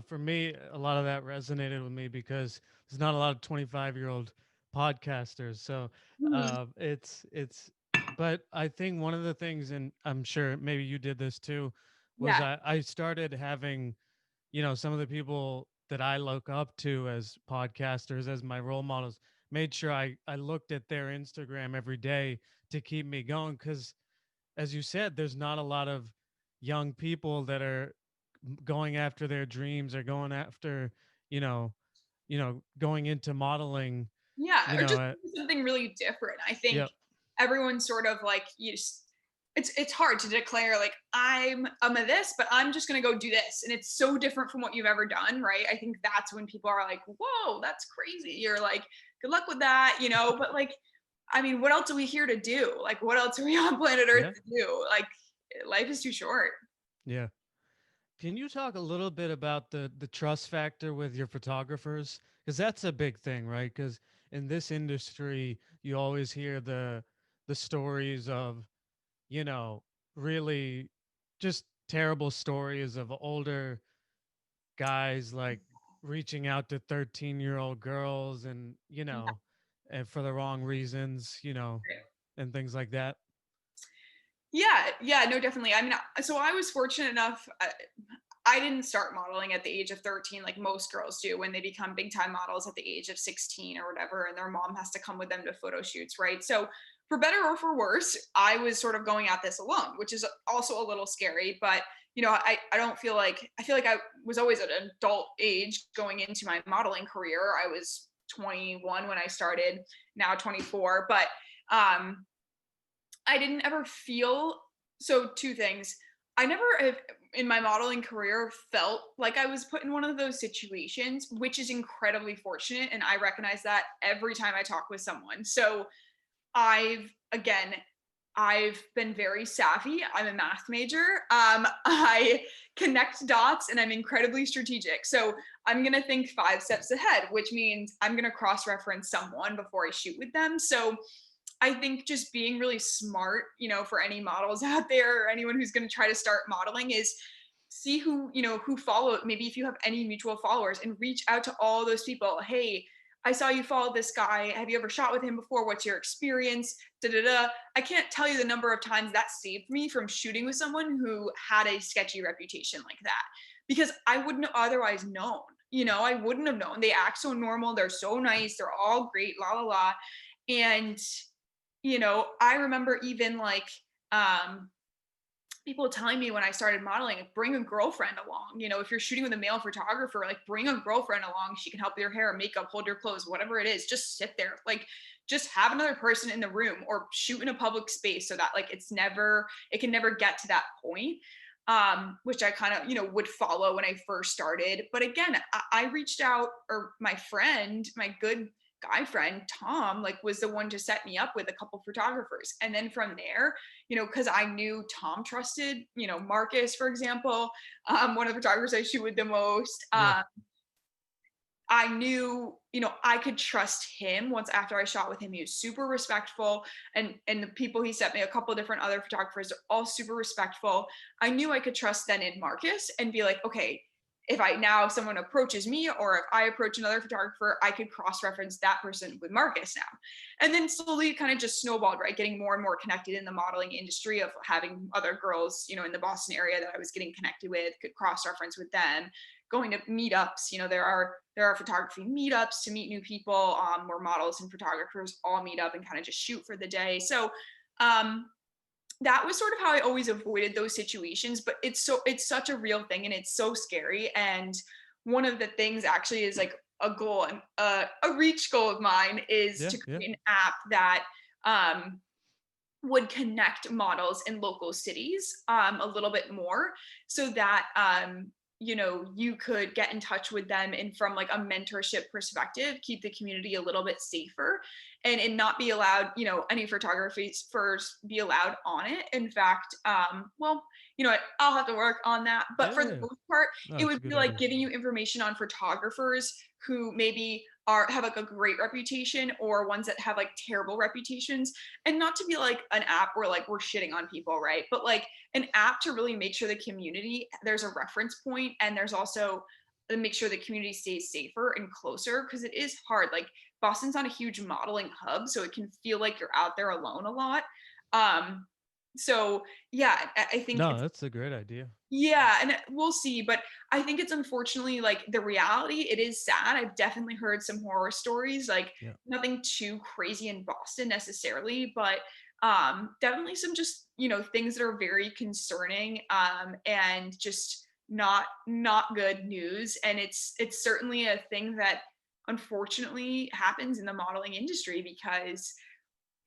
for me, a lot of that resonated with me because there's not a lot of 25-year-old podcasters. So Mhm. it's. But I think one of the things, and I'm sure maybe you did this too, was Yeah. I started having some of the people that I look up to as podcasters, as my role models, made sure I looked at their Instagram every day to keep me going. Because, as you said, there's not a lot of young people that are going after their dreams or going after, you know, going into modeling, Yeah, you or know, just at, something really different. I think yep, everyone's sort of like it's hard to declare like I'm a this, but I'm just gonna go do this, and it's so different from what you've ever done, right? I think that's when people are like, "Whoa, that's crazy." You're like, "Good luck with that," But like, I mean, what else are we here to do? Like, what else are we on planet Earth yeah, to do? Like, life is too short. yeah. Can you talk a little bit about the trust factor with your photographers? Because that's a big thing, right? Because in this industry, you always hear the stories of, you know, really just terrible stories of older guys like reaching out to 13-year-old girls and, and for the wrong reasons, and things like that. Yeah, yeah, no, definitely. I mean, so I was fortunate enough. I didn't start modeling at the age of 13 like most girls do when they become big time models at the age of 16 or whatever, and their mom has to come with them to photo shoots, right? So, for better or for worse, I was sort of going at this alone, which is also a little scary. But, I don't feel like, I feel like I was always at an adult age going into my modeling career. I was 21 when I started, now 24. But, I didn't ever feel, so two things. I never have in my modeling career felt like I was put in one of those situations, which is incredibly fortunate. And I recognize that every time I talk with someone. So again, I've been very savvy. I'm a math major. I connect dots and I'm incredibly strategic. So I'm going to think 5 steps ahead, which means I'm going to cross reference someone before I shoot with them. So I think just being really smart, for any models out there or anyone who's going to try to start modeling is see who follow, maybe if you have any mutual followers, and reach out to all those people. Hey, I saw you follow this guy. Have you ever shot with him before? What's your experience? Da da da. I can't tell you the number of times that saved me from shooting with someone who had a sketchy reputation like that, because I wouldn't have otherwise known. I wouldn't have known. They act so normal. They're so nice. They're all great. La la la. And I remember even like, people telling me when I started modeling, like, bring a girlfriend along. You know, if you're shooting with a male photographer, like, bring a girlfriend along. She can help with your hair, makeup, hold your clothes, whatever it is. Just sit there. Like, just have another person in the room, or shoot in a public space, so that like it can never get to that point. Which I kind of, would follow when I first started. But again, I reached out, or my friend, my good guy friend Tom, like, was the one to set me up with a couple photographers. And then from there, because I knew Tom trusted, Marcus, for example, one of the photographers I shoot with the most. Yeah. I knew, I could trust him. Once after I shot with him, he was super respectful, and the people he sent me, a couple different other photographers, are all super respectful. I knew I could trust then in Marcus and be like, okay, if someone approaches me, or if I approach another photographer, I could cross-reference that person with Marcus now. And then slowly kind of just snowballed, right? Getting more and more connected in the modeling industry, of having other girls, in the Boston area that I was getting connected with, could cross-reference with them, going to meetups. There are photography meetups to meet new people, where models and photographers all meet up and kind of just shoot for the day. So that was sort of how I always avoided those situations. But it's such a real thing, and it's so scary. And one of the things actually is like a goal, and a reach goal of mine is Yeah. to Yeah. create an app that would connect models in local cities a little bit more, so that you could get in touch with them, and from like a mentorship perspective, keep the community a little bit safer, and not be allowed, any photography first be allowed on it. In fact, well, I'll have to work on that. But for the Yeah. most part, No, it that's would a be good like idea. giving you information on photographers who maybe have like a great reputation, or ones that have like terrible reputations. And not to be like an app where like we're shitting on people, right? But like an app to really make sure the community, there's a reference point, and there's also make sure the community stays safer and closer, because it is hard. Like, Boston's not a huge modeling hub, so it can feel like you're out there alone a lot. So yeah, I think No, it's, that's a great idea. yeah, and we'll see. But I think it's unfortunately like the reality. It is sad. I've definitely heard some horror stories, like Yeah. nothing too crazy in Boston necessarily, but definitely some just, things that are very concerning, and just not good news. And it's certainly a thing that unfortunately happens in the modeling industry, because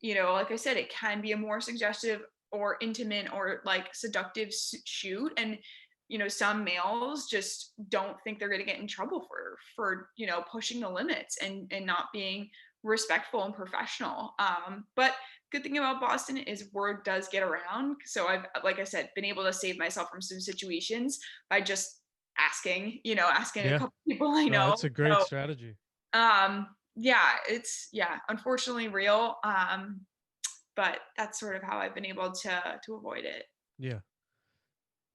like I said, it can be a more suggestive or intimate or like seductive shoot. And some males just don't think they're going to get in trouble for pushing the limits, and not being respectful and professional. But good thing about Boston is word does get around. So I've, like I said, been able to save myself from some situations by just asking a Yeah. couple people I No, know. it's a great So strategy. yeah, it's, yeah, unfortunately real. But that's sort of how I've been able to avoid it. Yeah.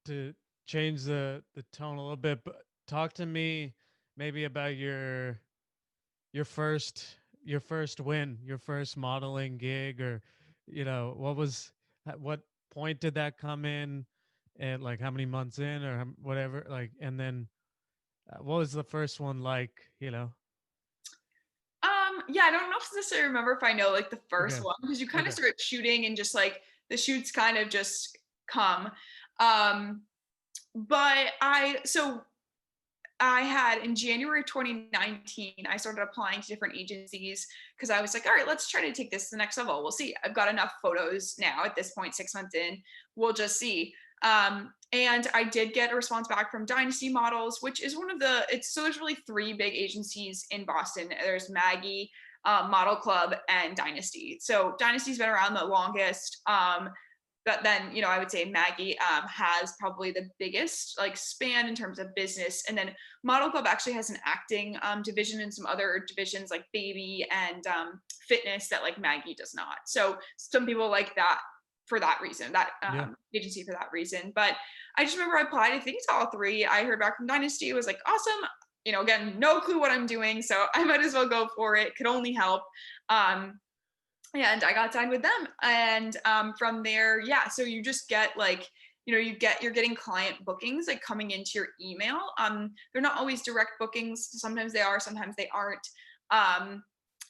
To change the tone a little bit, but talk to me maybe about your first your first win, your first modeling gig, or what was at what point did that come in, and like how many months in, or whatever, like, and then what was the first one like? Yeah, I don't know if necessarily remember if I know like the first Okay. one, because you kind of Okay. start shooting and just like the shoots kind of just come. Um, but I had in January 2019, I started applying to different agencies, because I was like, all right, let's try to take this to the next level. We'll see. I've got enough photos now at this point, 6 months in. We'll just see. And I did get a response back from Dynasty Models, which is so there's really three big agencies in Boston. There's Maggie, Model Club, and Dynasty. So Dynasty's been around the longest. But then I would say Maggie has probably the biggest like span in terms of business. And then Model Club actually has an acting division, and some other divisions like baby and fitness that like Maggie does not. So some people like that for that reason, that Yeah. agency for that reason. But I just remember I applied, I think, to all three. I heard back from Dynasty. It was like, awesome. Again, no clue what I'm doing, so I might as well go for it. Could only help. And I got signed with them. And from there, yeah, so you just get like, you're getting client bookings like coming into your email. They're not always direct bookings. Sometimes they are, sometimes they aren't.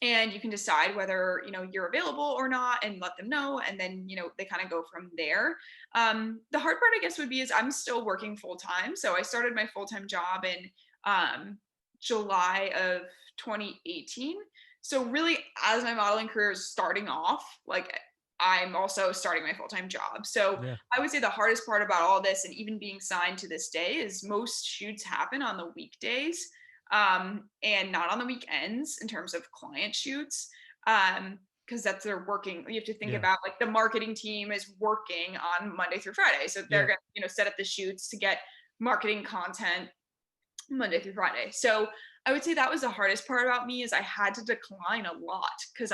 and you can decide whether, you're available or not and let them know. And then, they kind of go from there. The hard part, I guess, would be is I'm still working full time. So I started my full-time job in July of 2018. So really, as my modeling career is starting off, like I'm also starting my full-time job. So Yeah. I would say the hardest part about all this, and even being signed to this day, is most shoots happen on the weekdays, and not on the weekends in terms of client shoots. Because that's they're working. You have to think Yeah. about, like, the marketing team is working on Monday through Friday, so they're Yeah. gonna set up the shoots to get marketing content Monday through Friday. So I would say that was the hardest part about me, is I had to decline a lot, because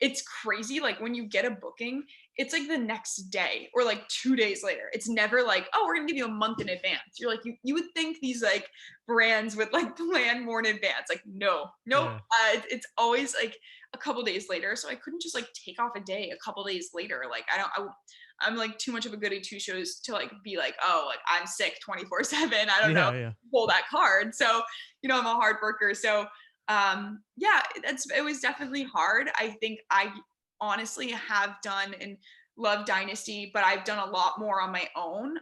it's crazy. Like, when you get a booking, it's like the next day or like 2 days later. It's never like, oh, we're gonna give you a month in advance. You're like, you would think these like brands would like plan more in advance. Like, no, nope. Yeah. It's always like a couple days later. So I couldn't just like take off a day a couple days later. Like, I'm like too much of a goody two shoes to like be like, oh, like I'm sick 24/7. I don't know, Yeah. Yeah. pull that card. So, I'm a hard worker. So, yeah, it was definitely hard. I think I honestly have done and love Dynasty, but I've done a lot more on my own,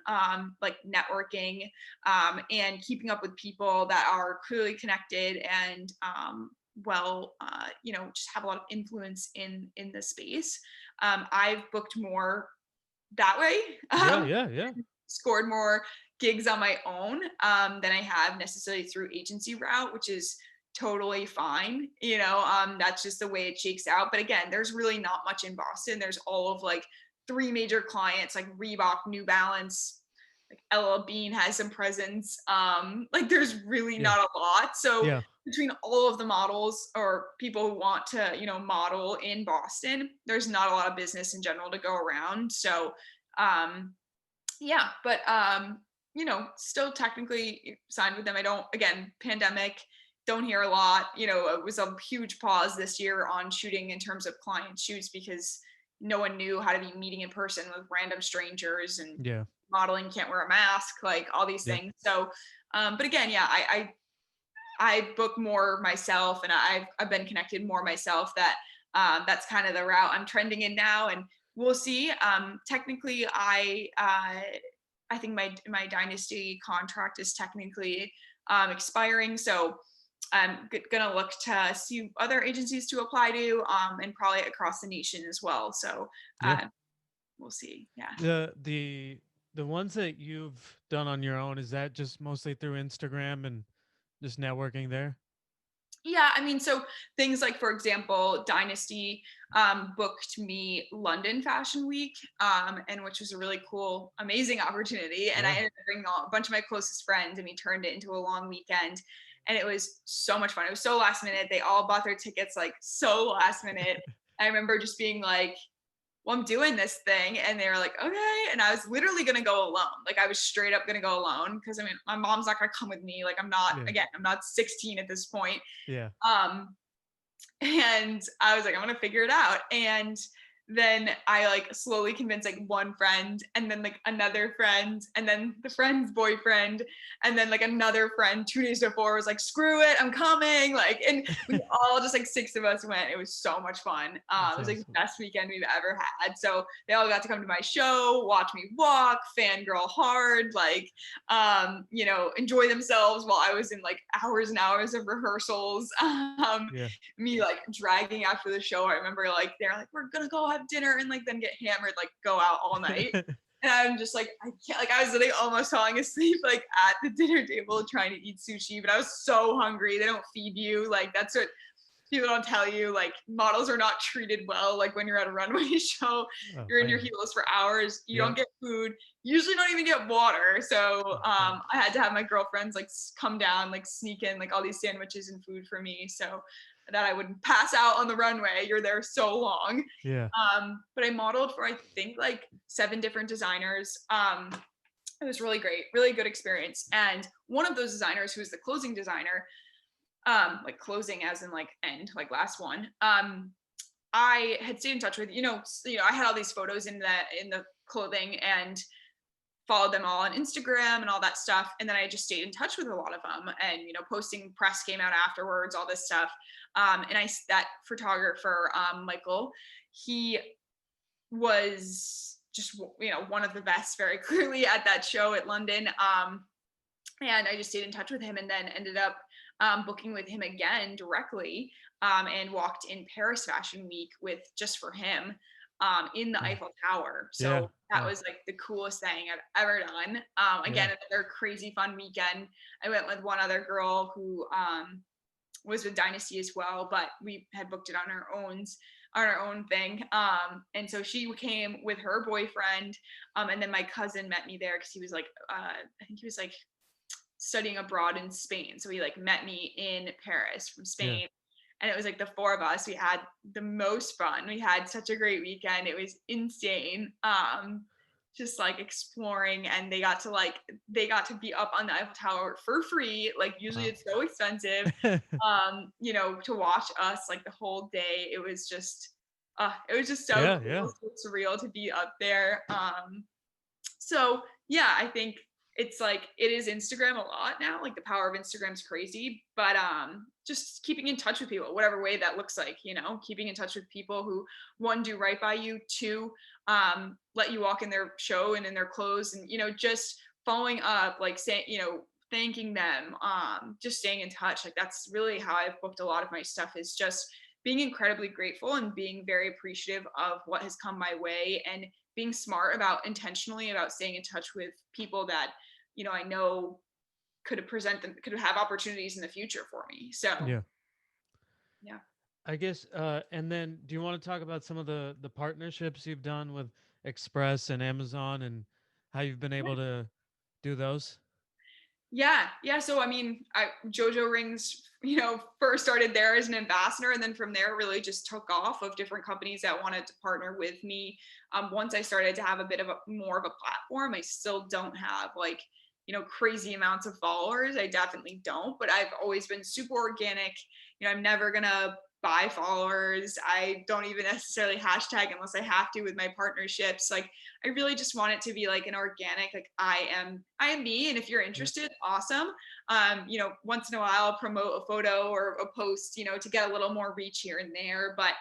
like networking, and keeping up with people that are clearly connected and, well, just have a lot of influence in the space. I've booked more that way. Yeah. Yeah. Yeah. Scored more gigs on my own, than I have necessarily through agency route, which is totally fine. That's just the way it shakes out. But again, there's really not much in Boston. There's all of like three major clients, like Reebok, New Balance, like LL Bean has some presence. Like, there's really Yeah. not a lot. So Yeah. between all of the models or people who want to, model in Boston, there's not a lot of business in general to go around. So, yeah, but still technically signed with them. I don't, again, pandemic, don't hear a lot. It was a huge pause this year on shooting in terms of client shoots, because no one knew how to be meeting in person with random strangers, and Yeah. modeling can't wear a mask, like all these Yep. things. So, but again, yeah, I book more myself, and I've been connected more myself. That's kind of the route I'm trending in now, and we'll see. Technically, I think my Dynasty contract is technically expiring, so I'm gonna look to see other agencies to apply to, and probably across the nation as well. So, Yeah. uh, we'll see. Yeah. The ones that you've done on your own, is that just mostly through Instagram and just networking there? Yeah, I mean, so things like, for example, Dynasty booked me London Fashion Week, and which was a really cool, amazing opportunity. And I Yeah. ended up bringing a bunch of my closest friends, and we turned it into a long weekend. And it was so much fun. It was so last minute. They all bought their tickets like so last minute. I remember just being like, well, I'm doing this thing. And they were like, okay. And I was literally going to go alone. Like, I was straight up going to go alone, because I mean, my mom's not going to come with me. Like, Yeah. I'm not 16 at this point. Yeah. Um, and I was like, I'm gonna figure it out. And then I like slowly convinced like one friend, and then like another friend, and then the friend's boyfriend, and then like another friend 2 days before was like, screw it, I'm coming. Like, and we all just like six of us went. It was so much fun. That's It was like the awesome. best weekend we've ever had. So they all got to come to my show, watch me walk, fangirl hard, like, enjoy themselves while I was in like hours and hours of rehearsals. Yeah. Me like dragging after the show. I remember like they're like, we're gonna go have dinner and like then get hammered, like go out all night. And I'm just like, I can't, like I was literally almost falling asleep like at the dinner table trying to eat sushi, but I was so hungry. They don't feed you. Like, that's what people don't tell you. Like, models are not treated well. Like, when you're at a runway show, Oh, you're in I your know. heels for hours. You Yep. don't get food. Usually don't even get water. So Oh, dang. I had to have my girlfriends like come down, like sneak in like all these sandwiches and food for me, so that I wouldn't pass out on the runway. You're there so long. Yeah. But I modeled for, I think, like 7 different designers. It was really great, really good experience. And one of those designers, who was the closing designer, like closing as in like end, like last one, I had stayed in touch with, I had all these photos in the clothing, and followed them all on Instagram and all that stuff. And then I just stayed in touch with a lot of them, and, you know, posting press came out afterwards, all this stuff. And that photographer, Michael, he was just, you know, one of the best very clearly at that show at London. And I just stayed in touch with him, and then ended up booking with him again directly, and walked in Paris Fashion Week with just for him, in the Oh, Eiffel Tower. yeah. So that Yeah. was like the coolest thing I've ever done. Yeah. Again, another crazy fun weekend. I went with one other girl who was with Dynasty as well, but we had booked it on our own thing. And so she came with her boyfriend, and then my cousin met me there because he was like, I think he was like studying abroad in Spain. So he like met me in Paris from Yeah. Spain. And it was like the four of us. We had the most fun. We had such a great weekend. It was insane. Just like exploring, and they got to be up on the Eiffel Tower for free. Like usually Wow. it's so expensive. You know, to watch us like the whole day. It was just so Yeah. cool, Yeah. so surreal to be up there. So yeah, I think it's like it is Instagram a lot now. Like the power of Instagram is crazy, but just keeping in touch with people, whatever way that looks like, you know, keeping in touch with people who, one, do right by you, two, let you walk in their show and in their clothes, and, you know, just following up, like saying, you know, thanking them, just staying in touch. Like that's really how I've booked a lot of my stuff, is just being incredibly grateful and being very appreciative of what has come my way, and being smart about intentionally about staying in touch with people that, you know, I know could have opportunities in the future for me. So Yeah. yeah. I guess, and then do you want to talk about some of the partnerships you've done with Express and Amazon, and how you've been able to do those? Yeah. So I mean, JoJo Rings, you know, first started there as an ambassador, and then from there really just took off of different companies that wanted to partner with me. Once I started to have a bit of more of a platform, I still don't have like, you know, crazy amounts of followers. I definitely don't, but I've always been super organic. You know, I'm never gonna buy followers. I don't even necessarily hashtag unless I have to with my partnerships. Like I really just want it to be like an organic, like I am me. And if you're Yeah. interested, awesome. You know, once in a while I'll promote a photo or a post, you know, to get a little more reach here and there. But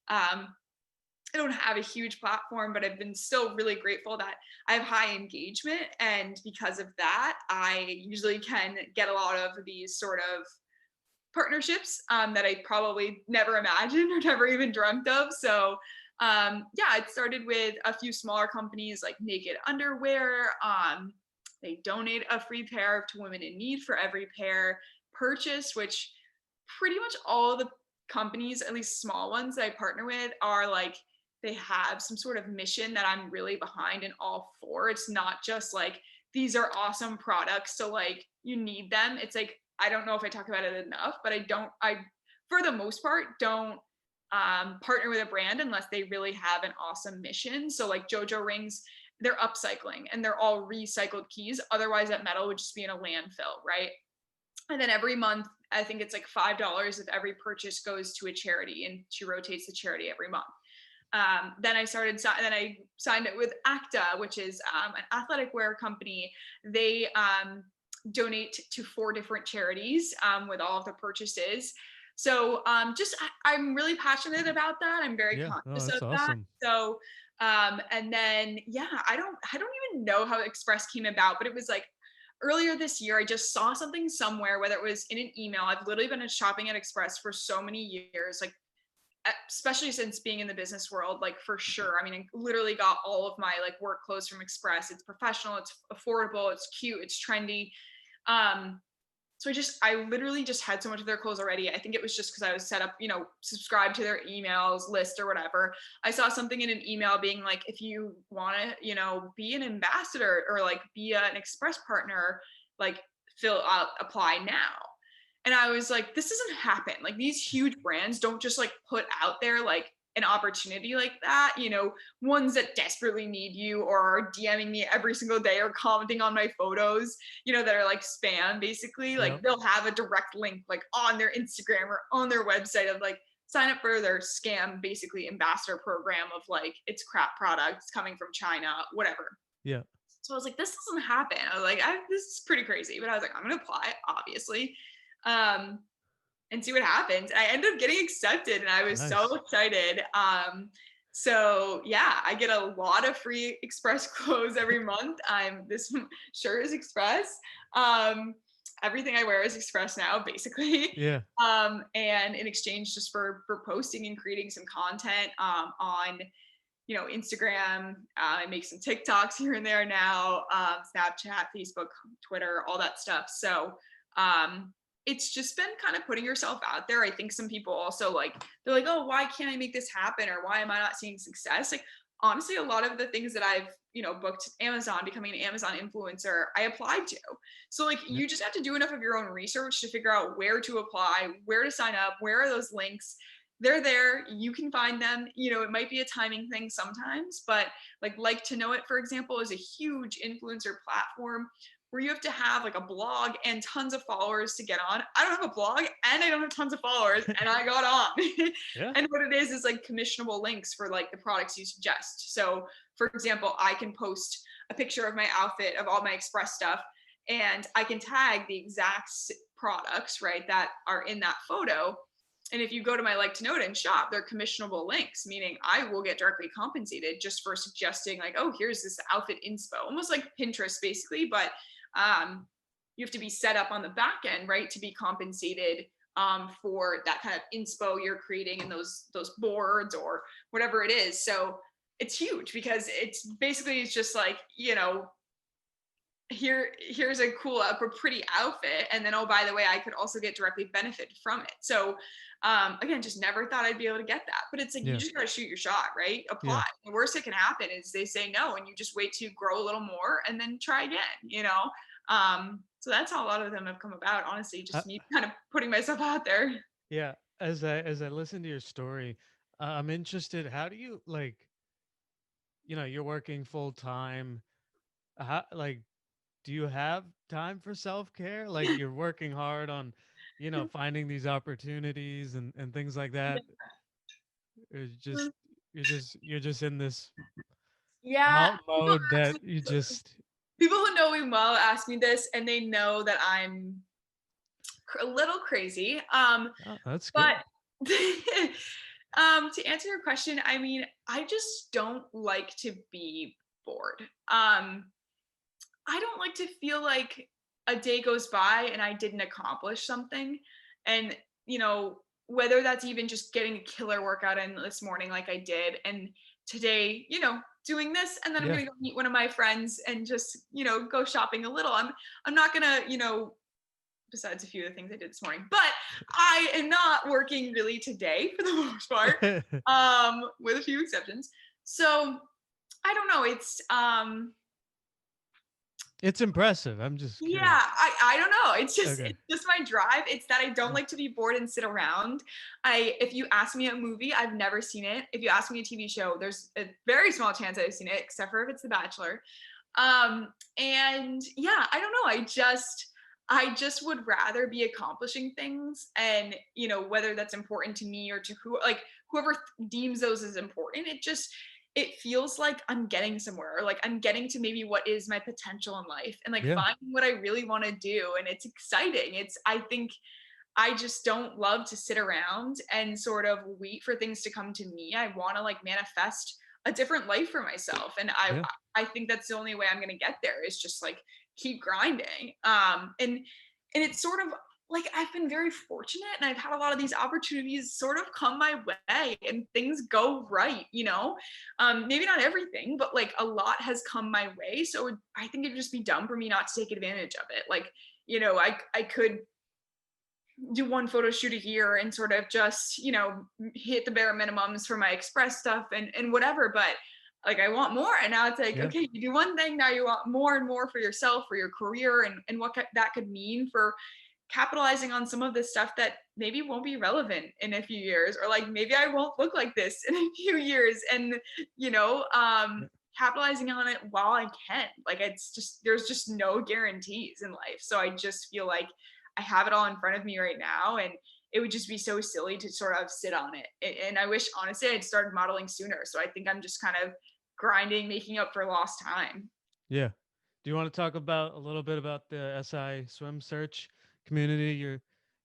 I don't have a huge platform, but I've been still really grateful that I have high engagement. And because of that, I usually can get a lot of these sort of partnerships, that I probably never imagined or never even dreamt of. So yeah, it started with a few smaller companies like Naked Underwear. They donate a free pair to women in need for every pair purchased, which pretty much all the companies, at least small ones that I partner with, are like, they have some sort of mission that I'm really behind and all for. It's not just like, these are awesome products, so like you need them. It's like, I don't know if I talk about it enough, but I for the most part don't partner with a brand unless they really have an awesome mission. So like JoJo Rings, they're upcycling and they're all recycled keys. Otherwise that metal would just be in a landfill, right? And then every month, I think it's like $5 if every purchase goes to a charity, and she rotates the charity every month. Then I signed it with Acta, which is an athletic wear company. They donate to 4 different charities with all of the purchases. So I'm really passionate about that. I'm very Yeah. Oh, conscious that's of that. awesome. So and then yeah, I don't even know how Express came about, but it was like earlier this year, I just saw something somewhere, whether it was in an email. I've literally been shopping at Express for so many years, like especially since being in the business world, like for sure. I mean, I literally got all of my like work clothes from Express. It's professional, it's affordable, it's cute, it's trendy. Um, so I literally just had so much of their clothes already. I think it was just because I was set up, you know, subscribed to their emails list or whatever. I saw something in an email being like, if you want to, you know, be an ambassador or like be an Express partner, like apply now. And I was like, this doesn't happen. Like these huge brands don't just like put out there like an opportunity like that, you know, ones that desperately need you or are DMing me every single day or commenting on my photos, you know, that are like spam basically. Like Yeah. they'll have a direct link like on their Instagram or on their website of like, sign up for their scam basically ambassador program of like, it's crap products coming from China, whatever. Yeah. So I was like, this doesn't happen. I was like, this is pretty crazy. But I was like, I'm going to apply, obviously, um, and see what happens. And I ended up getting accepted and I was so Nice. excited. So yeah, I get a lot of free express clothes every month. This shirt is express. Um, Everything I wear is express now, basically. Yeah. And in exchange just for posting and creating some content on Instagram. I make some TikToks here and there now, Snapchat, Facebook, Twitter, all that stuff. So it's just been kind of putting yourself out there. I think some people also they're like, oh, why can't I make this happen? Or why am I not seeing success? Like, honestly, a lot of the things that I've, booked Amazon, becoming an Amazon influencer, I applied to. So like, Yeah. you just have to do enough of your own research to figure out where to apply, where to sign up, where are those links. They're there, you can find them. It might be a timing thing sometimes, but like to know it, for example, is a huge influencer platform where you have to have like a blog and tons of followers to get on. I don't have a blog and I don't have tons of followers, and I got on. Yeah. And what it is like commissionable links for like the products you suggest. So for example, I can post a picture of my outfit of all my express stuff, and I can tag the exact products, right, that are in that photo. And if you go to my like to know it and shop, they're commissionable links, meaning I will get directly compensated just for suggesting like, oh, here's this outfit inspo, almost like Pinterest basically, but you have to be set up on the back end, right, to be compensated for that kind of inspo you're creating in those boards or whatever it is. So it's huge because it's just like, here's a cool, a pretty outfit, and then, oh, by the way, I could also get directly benefit from it. So again, just never thought I'd be able to get that, but it's like, you Yeah. just got to shoot your shot, right? Apply. Yeah. The worst that can happen is they say no, and you just wait to grow a little more and then try again. So that's how a lot of them have come about, honestly, Uh, just me kind of putting myself out there. yeah. As I listen to your story, I'm interested. How do you like? You're working full time. How like? Do you have time for self care? Like you're working hard on, finding these opportunities and things like that. It's just you're just in this Yeah, people mode ask that me, you just. people who know me well ask me this, and they know that I'm a little crazy. Oh, that's But good. to answer your question, I mean, I just don't like to be bored. I don't like to feel like a day goes by and I didn't accomplish something. And, whether that's even just getting a killer workout in this morning, like I did, and today, doing this, and then I'm Yeah. gonna go meet one of my friends and just, go shopping a little. I'm not gonna, besides a few of the things I did this morning. But I am not working really today for the most part, with a few exceptions. So I don't know. It's impressive. I'm just Yeah, curious. I don't know. Okay. It's just my drive. It's that I don't Yeah. like to be bored and sit around. If you ask me a movie, I've never seen it. If you ask me a TV show, there's a very small chance I've seen it, except for if it's The Bachelor. And yeah, I don't know. I just would rather be accomplishing things, and whether that's important to me or to whoever deems those as important, it feels like I'm getting somewhere, or like I'm getting to maybe what is my potential in life, and like Yeah. finding what I really want to do, and it's exciting. I think I just don't love to sit around and sort of wait for things to come to me. I want to like manifest a different life for myself, and I Yeah. I think that's the only way I'm going to get there, is just like keep grinding. And it's sort of like I've been very fortunate, and I've had a lot of these opportunities sort of come my way and things go right. Maybe not everything, but like a lot has come my way. So I think it'd just be dumb for me not to take advantage of it. Like, I could do one photo shoot a year and sort of just hit the bare minimums for my express stuff and whatever, but like I want more. And now it's like, Yeah. okay, you do one thing, now you want more and more for yourself, for your career, and what that could mean for capitalizing on some of the stuff that maybe won't be relevant in a few years, or like maybe I won't look like this in a few years. And you know um Yeah. capitalizing on it while I can. Like, it's just, there's just no guarantees in life. So I just feel like I have it all in front of me right now, and it would just be so silly to sort of sit on it. And I wish, honestly, I'd started modeling sooner. So I think I'm just kind of grinding, making up for lost time. Yeah. Do you want to talk about a little bit about the SI swim search community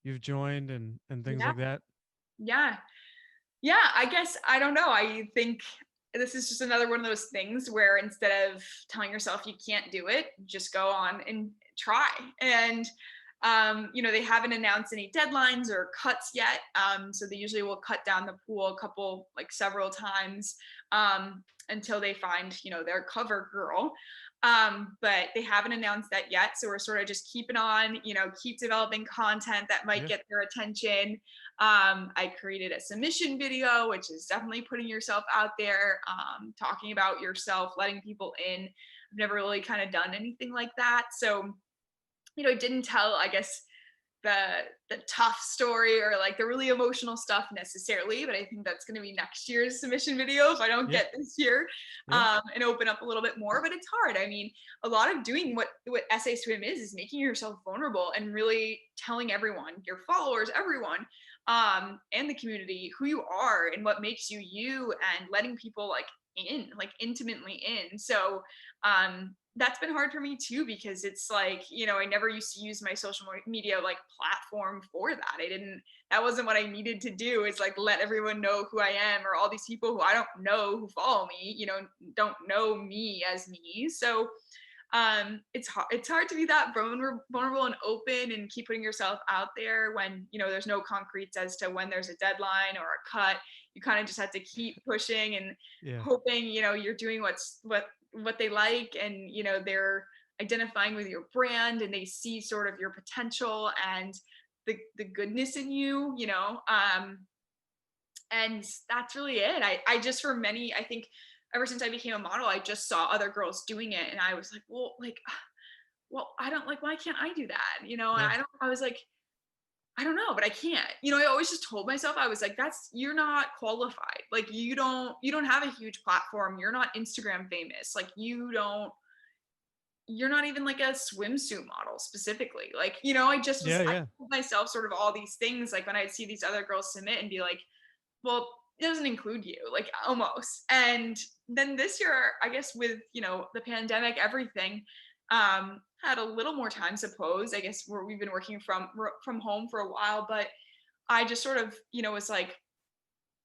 you've joined and things Yeah. like that? Yeah. Yeah, I guess I don't know. I think this is just another one of those things where instead of telling yourself you can't do it, just go on and try. And they haven't announced any deadlines or cuts yet. So they usually will cut down the pool several times until they find, their cover girl. But they haven't announced that yet. So we're sort of just keeping on, keep developing content that might Yeah. get their attention. I created a submission video, which is definitely putting yourself out there, talking about yourself, letting people in. I've never really kind of done anything like that. So, it didn't tell, I guess, the tough story or like the really emotional stuff necessarily, but I think that's going to be next year's submission video if I don't Yeah. get this year, Yeah. and open up a little bit more. But it's hard. I mean, a lot of doing what SA Swim is making yourself vulnerable and really telling everyone, your followers, everyone, and the community, who you are and what makes you you, and letting people like intimately in. So that's been hard for me too, because it's like, I never used to use my social media like platform for that. That wasn't what I needed to do, is like let everyone know who I am, or all these people who I don't know who follow me, don't know me as me. So it's hard to be that vulnerable and open and keep putting yourself out there when there's no concretes as to when there's a deadline or a cut. You kind of just have to keep pushing and Yeah. hoping you're doing what they like, and they're identifying with your brand and they see sort of your potential and the goodness in you. And that's really it. I just, for many, I think ever since I became a model, I just saw other girls doing it and I was like, well, I don't, like, why can't I do that? And Yeah. I was like, I don't know, but I can't. I always just told myself, I was like, you're not qualified. Like, you don't have a huge platform. You're not Instagram famous. Like, you're not even like a swimsuit model specifically. Like, Yeah. I Yeah. told myself sort of all these things, like when I'd see these other girls submit and be like, well, it doesn't include you, like, almost. And then this year, I guess, with the pandemic, everything, had a little more time, suppose, I guess, where we've been working from home for a while. But I just sort of was like,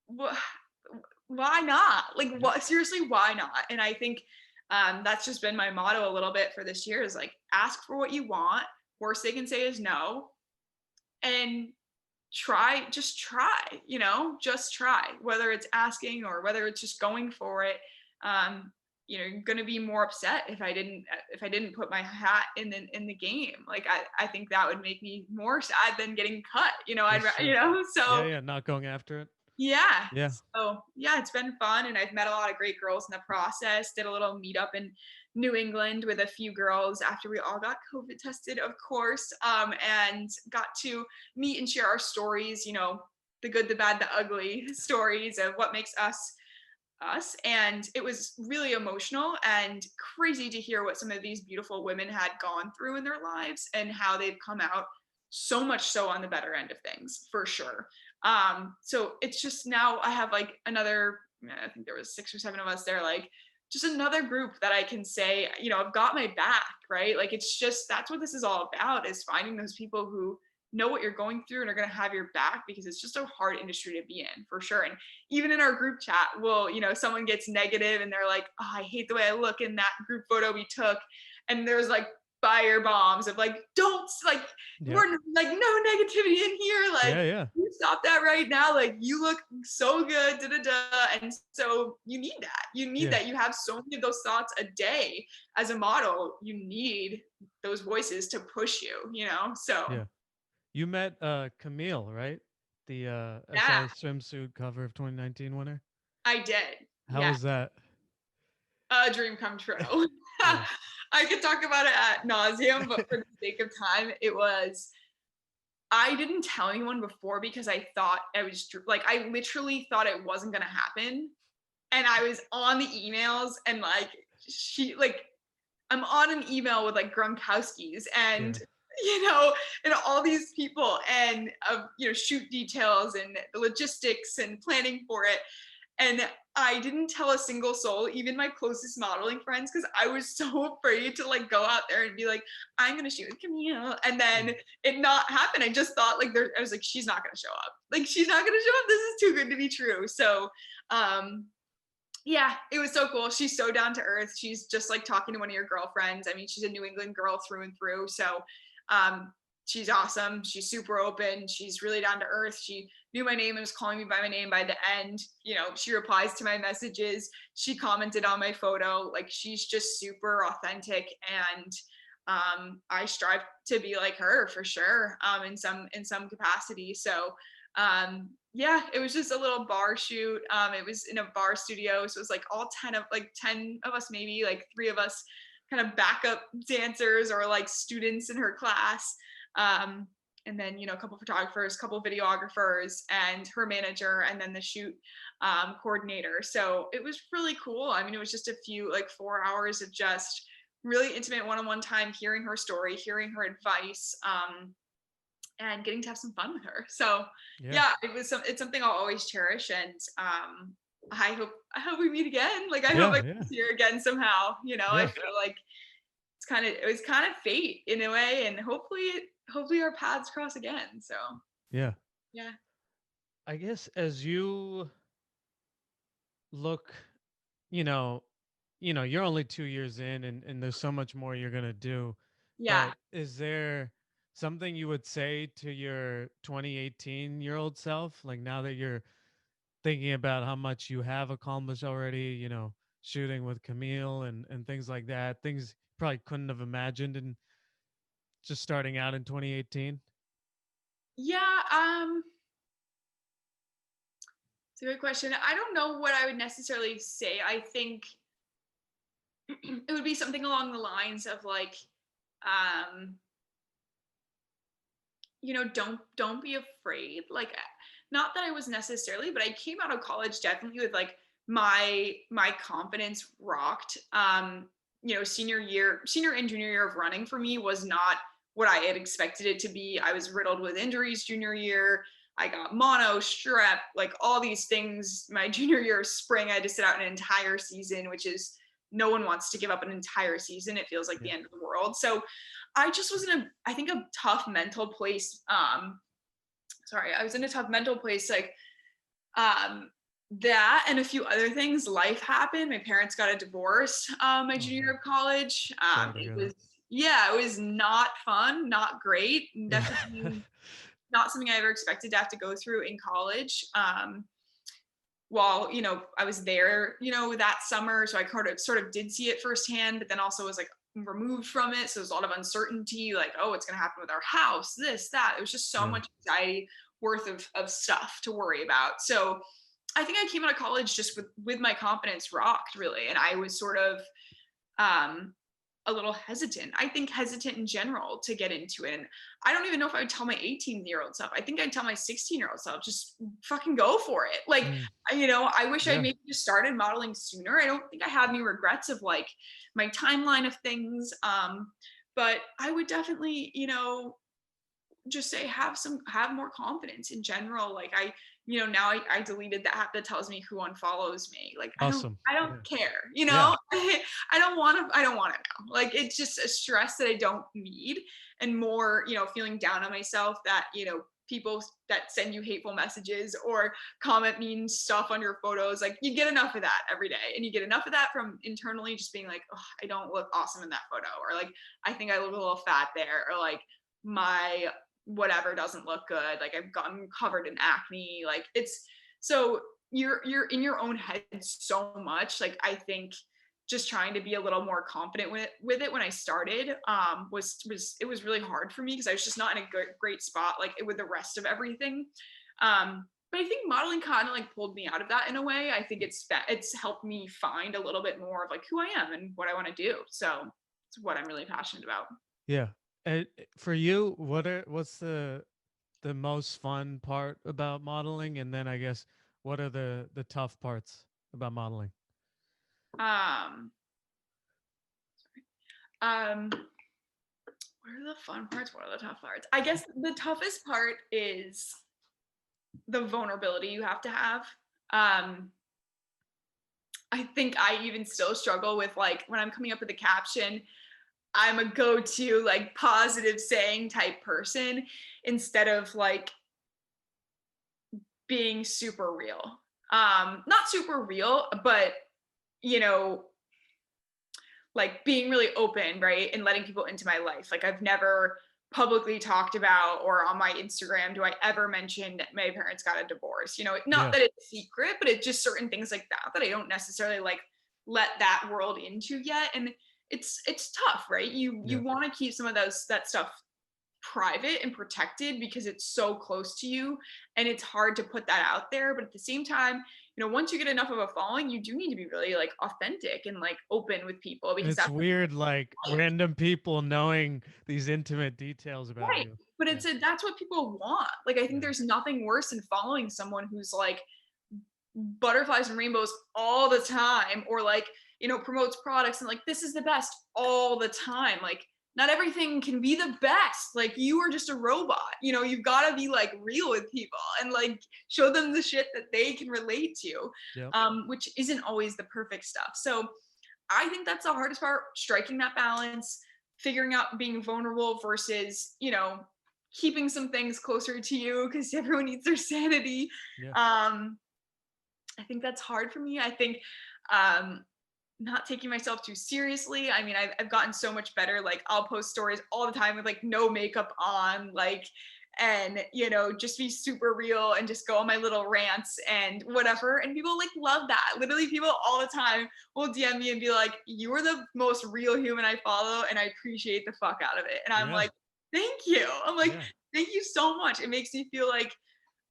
why not? Like, Yeah. what, seriously, why not? And I think that's just been my motto a little bit for this year, is like, ask for what you want. Worst they can say is no. And just try, just try, whether it's asking or whether it's just going for it. You're going to be more upset if I didn't put my hat in the game. Like, I think that would make me more sad than getting cut. That's true. Yeah. So Yeah. Not going after it. yeah. Yeah. So yeah, it's been fun, and I've met a lot of great girls in the process. Did a little meetup in New England with a few girls after we all got COVID tested, of course, and got to meet and share our stories. The good, the bad, the ugly stories of what makes us. And it was really emotional and crazy to hear what some of these beautiful women had gone through in their lives and how they've come out so much so on the better end of things, for sure. So it's just, now I have like another, I think there was 6 or 7 of us there, like just another group that I can say, I've got my back, right? Like, it's just, that's what this is all about, is finding those people who know what you're going through and are going to have your back, because it's just a hard industry to be in, for sure. And even in our group chat, someone gets negative and they're like, oh, I hate the way I look in that group photo we took. And there's like fire bombs of like, don't, like, Yeah. we're like, no negativity in here. Like, Yeah. Yeah. you stop that right now. Like, you look so good, da da da. And so you need that. You need Yeah. that. You have so many of those thoughts a day as a model. You need those voices to push you. So Yeah. You met Camille, right? The yeah, SI swimsuit cover of 2019 winner. I did. How Yeah. was that? A dream come true. Yeah. I could talk about it at nauseum, but for the sake of time, I didn't tell anyone before, because I thought I literally thought it wasn't going to happen. And I was on the emails, and like, I'm on an email with like Gronkowski's and, Yeah. and all these people, and shoot details and the logistics and planning for it. And I didn't tell a single soul, even my closest modeling friends, because I was so afraid to like go out there and be like, I'm gonna shoot with Camille, and then it not happen. I just thought like I was like, she's not gonna show up. Like she's not gonna show up. This is too good to be true. So yeah, it was so cool. She's so down to earth. She's just like talking to one of your girlfriends. I mean, she's a New England girl through and through. So she's awesome. She's super open. She's really down to earth. She knew my name and was calling me by my name by the end. You know, she replies to my messages. She commented on my photo. Like she's just super authentic, and I strive to be like her for sure, in some capacity. So yeah, it was just a little bar shoot. It was in a bar studio, so it was like all 10 of us, maybe like 3 of us kind of backup dancers or like students in her class. And then, you know, a couple photographers, a couple videographers, and her manager, and then the shoot coordinator. So it was really cool. I mean, it was just a few, like 4 hours of just really intimate one-on-one time, hearing her story, hearing her advice, and getting to have some fun with her. So yeah, it's something I'll always cherish. And I hope we meet again. Like I hope I can see her again somehow. You know, I feel like it was kind of fate in a way, and hopefully our paths cross again. So Yeah. yeah. I guess as you look, you know, you're only 2 years in, and there's so much more you're gonna do. Yeah. But is there something you would say to your 2018-year-old self, like now that you're thinking about how much you have accomplished already, shooting with Camille and things like that, things you probably couldn't have imagined in just starting out in 2018? Yeah, it's a good question. I don't know what I would necessarily say. I think it would be something along the lines of like, um, you know, don't be afraid. Like, not that I was necessarily, but I came out of college definitely with like my confidence rocked. You know, senior and junior year of running for me was not what I had expected it to be. I was riddled with injuries junior year. I got mono, strep, like all these things. My junior year of spring, I had to sit out an entire season, which is no one wants to give up an entire season. It feels like the end of the world. So I just was in I think a tough mental place. I was in a tough mental place, like that and a few other things. Life happened. My parents got a divorce my junior year of college. It was not fun, not great, definitely not something I ever expected to have to go through in college. While, you know, I was there, you know, that summer, so I sort of did see it firsthand, but then also was like removed from it. So there's a lot of uncertainty, like, oh, what's going to happen with our house, this, that. It was just so much anxiety worth of stuff to worry about. So I think I came out of college just with my confidence rocked, really. And I was sort of a little hesitant. I think hesitant in general to get into it. And I don't even know if I would tell my 18-year-old self. I think I'd tell my 16-year-old self, just fucking go for it. Like, you know, I wish I maybe just started modeling sooner. I don't think I have any regrets of like my timeline of things. But I would definitely, you know, just say have more confidence in general. Like you know, now I deleted the app that tells me who unfollows me. Like Awesome. I don't care, you know. I don't want to know. Like it's just a stress that I don't need, and more, you know, feeling down on myself that, you know, people that send you hateful messages or comment mean stuff on your photos, like you get enough of that every day, and you get enough of that from internally just being like, oh, I don't look awesome in that photo, or like I think I look a little fat there, or like my whatever doesn't look good, like I've gotten covered in acne. Like it's so you're in your own head so much. Like I think just trying to be a little more confident with it when I started was it was really hard for me because I was just not in a great spot like with the rest of everything. But I think modeling kind of like pulled me out of that in a way. I think it's helped me find a little bit more of like who I am and what I want to do. So it's what I'm really passionate about. Yeah. And for you, what's the most fun part about modeling, and then I guess what are the tough parts about modeling? Um, um, what are the fun parts? What are the tough parts? I guess the toughest part is the vulnerability you have to have. I think I even still struggle with like when I'm coming up with a caption, I'm a go-to like positive saying type person instead of like being super real. Not super real, but you know, like being really open, right? And letting people into my life. Like I've never publicly talked about or on my Instagram do I ever mention that my parents got a divorce. You know, not Yeah. that it's secret, but it's just certain things like that that I don't necessarily like let that world into yet. And it's tough, right? You Yeah. want to keep some of that stuff private and protected because it's so close to you and it's hard to put that out there, but at the same time, you know, once you get enough of a following, you do need to be really like authentic and like open with people because It's that's weird, like random people knowing these intimate details about right. you. But Yeah. that's what people want. Like I think Yeah. there's nothing worse than following someone who's like butterflies and rainbows all the time or like, you know, promotes products and like this is the best all the time. Like not everything can be the best. Like you are just a robot. You know, you've got to be like real with people and like show them the shit that they can relate to, Yep. which isn't always the perfect stuff. So I think that's the hardest part, striking that balance, figuring out being vulnerable versus, you know, keeping some things closer to you because everyone needs their sanity. Yeah. Um, I think that's hard for me. I think um, not taking myself too seriously. I mean, I've gotten so much better. Like I'll post stories all the time with like no makeup on, like, and you know, just be super real and just go on my little rants and whatever. And people like love that. Literally, people all the time will DM me and be like, "You are the most real human I follow, and I appreciate the fuck out of it." And I'm Yeah. like, "Thank you." I'm like, Yeah. "Thank you so much." It makes me feel like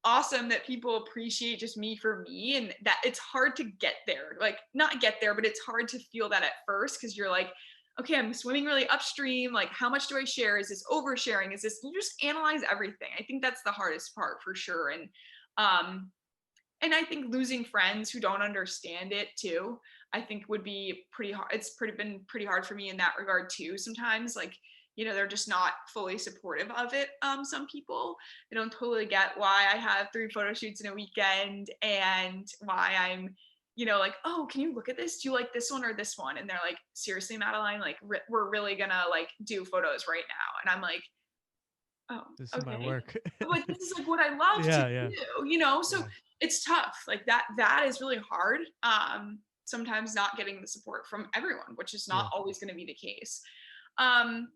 awesome that people appreciate just me for me and that it's hard to get there, like not get there, but it's hard to feel that at first because you're like, okay, I'm swimming really upstream, like how much do I share, is this oversharing, is this, you just analyze everything. I think that's the hardest part for sure. Um and I think losing friends who don't understand it too, I think would be pretty hard. It's been pretty hard for me in that regard too. Sometimes, like, you know, they're just not fully supportive of it. Some people, they don't totally get why I have 3 photo shoots in a weekend and why I'm, you know, like, oh, can you look at this? Do you like this one or this one? And they're like, seriously, Madeline, like, we're really gonna like do photos right now. And I'm like, oh, This is my okay. work. But this is like what I love to Yeah. Yeah. do, you know? So Yeah. it's tough. Like that is really hard. Sometimes not getting the support from everyone, which is not Yeah. always going to be the case. Um,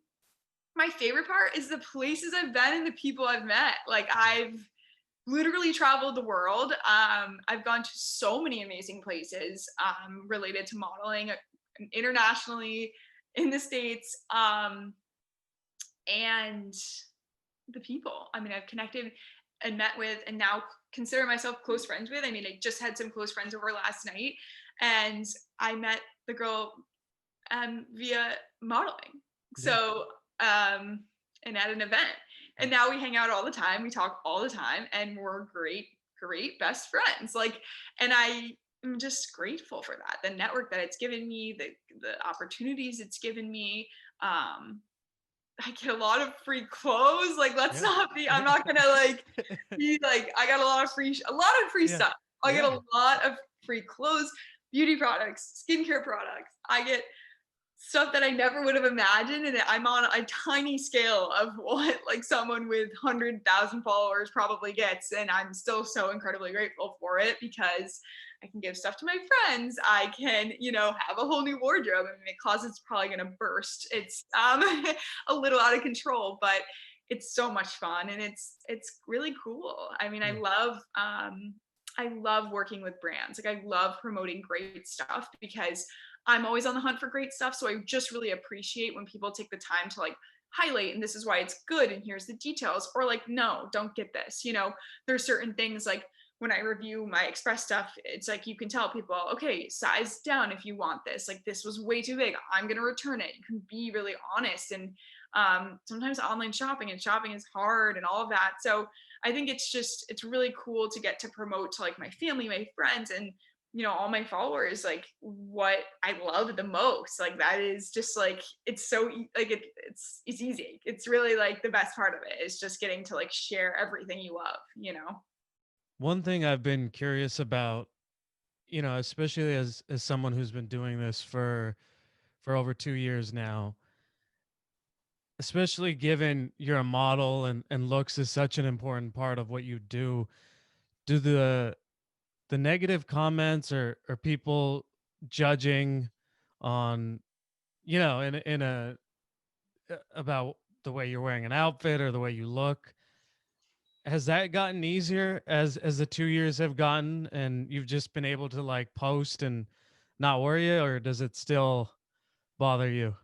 my favorite part is the places I've been and the people I've met. Like I've literally traveled the world. I've gone to so many amazing places related to modeling internationally in the States. And the people. I mean, I've connected and met with and now consider myself close friends with. I mean, I just had some close friends over last night and I met the girl via modeling. Yeah. So, and at an event. And now we hang out all the time. We talk all the time and we're great best friends. Like, and I am just grateful for that. The network that it's given me, the opportunities it's given me. Um, I get a lot of free clothes. Like, let's Yeah. not be. I'm not gonna like be like. I got a lot of free Yeah. stuff. I get Yeah. a lot of free clothes, beauty products, skincare products. I get stuff that I never would have imagined, and I'm on a tiny scale of what like someone with 100,000 followers probably gets, and I'm still so incredibly grateful for it because I can give stuff to my friends. I can, you know, have a whole new wardrobe. I mean, my closet's probably gonna burst. It's a little out of control, but it's so much fun and it's really cool. I mean, Yeah. I love working with brands. Like I love promoting great stuff because I'm always on the hunt for great stuff. So I just really appreciate when people take the time to like highlight and this is why it's good and here's the details or like no, don't get this. You know, there's certain things like when I review my express stuff, it's like you can tell people, okay, size down if you want this. Like this was way too big. I'm gonna return it. You can be really honest. And sometimes online shopping and shopping is hard and all of that. So I think it's really cool to get to promote to like my family, my friends, and you know all my followers like what I love the most. Like that is just like it's so like it's easy. It's really like the best part of it is just getting to like share everything you love. You know. One thing I've been curious about especially as someone who's been doing this for over 2 years now, especially given you're a model and looks is such an important part of what you do. Do the negative comments or people judging on, in a about the way you're wearing an outfit or the way you look, has that gotten easier as the 2 years have gotten and you've just been able to like post and not worry, or does it still bother you?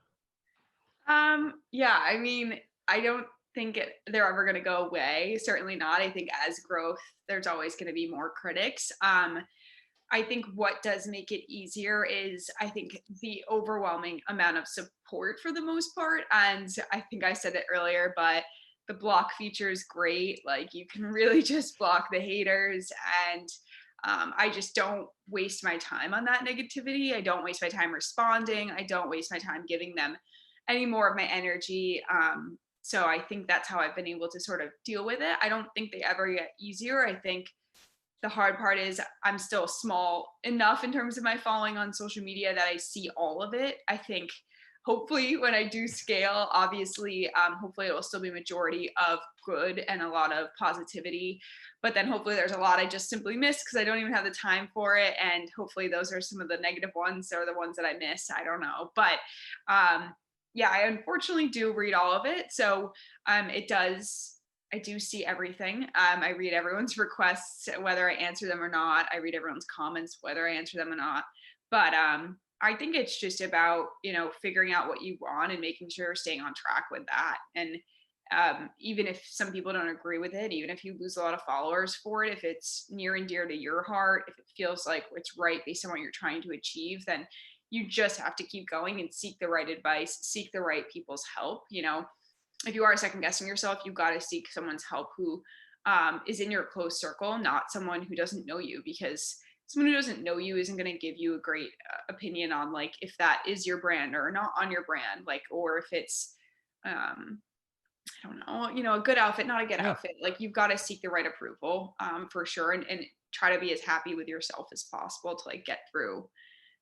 Yeah, I mean, I don't think they're ever going to go away. Certainly not. I think as growth, there's always going to be more critics. I think what does make it easier is I think the overwhelming amount of support for the most part. And I think I said it earlier, but the block feature is great. Like you can really just block the haters. And I just don't waste my time on that negativity. I don't waste my time responding. I don't waste my time giving them any more of my energy. So I think that's how I've been able to sort of deal with it. I don't think they ever get easier. I think the hard part is I'm still small enough in terms of my following on social media that I see all of it. I think hopefully when I do scale, obviously, hopefully it will still be majority of good and a lot of positivity. But then hopefully there's a lot I just simply miss because I don't even have the time for it. And hopefully those are some of the negative ones or the ones that I miss. I don't know. But yeah, I unfortunately do read all of it. So it does I do see everything. I read everyone's requests, whether I answer them or not. I read everyone's comments, whether I answer them or not. But I think it's just about, figuring out what you want and making sure you're staying on track with that. And even if some people don't agree with it, even if you lose a lot of followers for it, if it's near and dear to your heart, if it feels like it's right based on what you're trying to achieve, then you just have to keep going and seek the right advice, seek the right people's help. If you are second guessing yourself, you've got to seek someone's help who is in your close circle, not someone who doesn't know you, because someone who doesn't know you isn't going to give you a great opinion on like if that is your brand or not on your brand, like, or if it's, I don't know, a good outfit, not a good Yeah. outfit. Like you've got to seek the right approval for sure, and try to be as happy with yourself as possible to like get through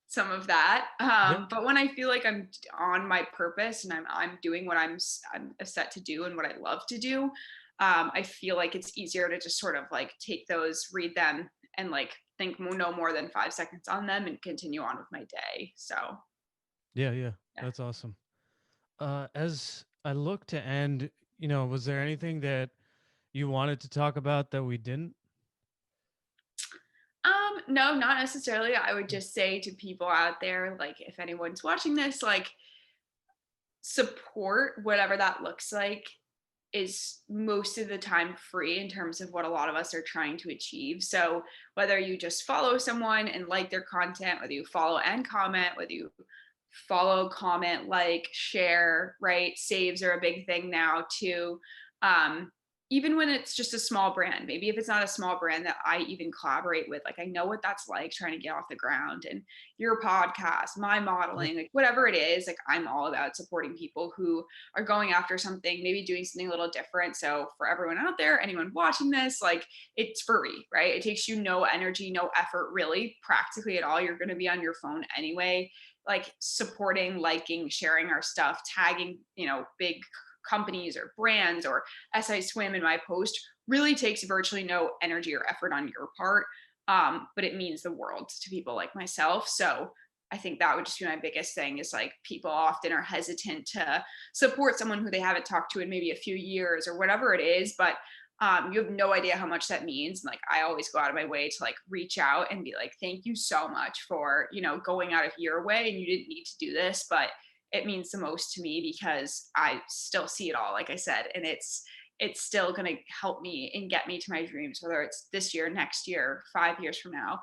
some of that. Yeah. But when I feel like I'm on my purpose and I'm doing what I'm set to do and what I love to do, I feel like it's easier to just sort of like take those, read them, and like think no more than 5 seconds on them and continue on with my day. So Yeah, yeah. yeah. That's awesome. As I look to end, was there anything that you wanted to talk about that we didn't? No, not necessarily. I would just say to people out there, like if anyone's watching this, like support whatever that looks like is most of the time free in terms of what a lot of us are trying to achieve. So whether you just follow someone and like their content, whether you follow and comment, whether you follow, comment, like, share, right? Saves are a big thing now too. Um, Even when it's just a small brand, maybe if it's not a small brand that I even collaborate with, like I know what that's like trying to get off the ground, and your podcast, my Yeah. modeling, like whatever it is, like I'm all about supporting people who are going after something, maybe doing something a little different. So for everyone out there, anyone watching this, like it's free, right? It takes you no energy, no effort, really, practically at all. You're going to be on your phone anyway. Like supporting, liking, sharing our stuff, tagging, big companies or brands or SI Swim in my post really takes virtually no energy or effort on your part. But it means the world to people like myself. So I think that would just be my biggest thing is like people often are hesitant to support someone who they haven't talked to in maybe a few years or whatever it is. But you have no idea how much that means. And like I always go out of my way to like reach out and be like, thank you so much for, going out of your way, and you didn't need to do this, but it means the most to me because I still see it all, like I said, and it's still going to help me and get me to my dreams, whether it's this year, next year, 5 years from now.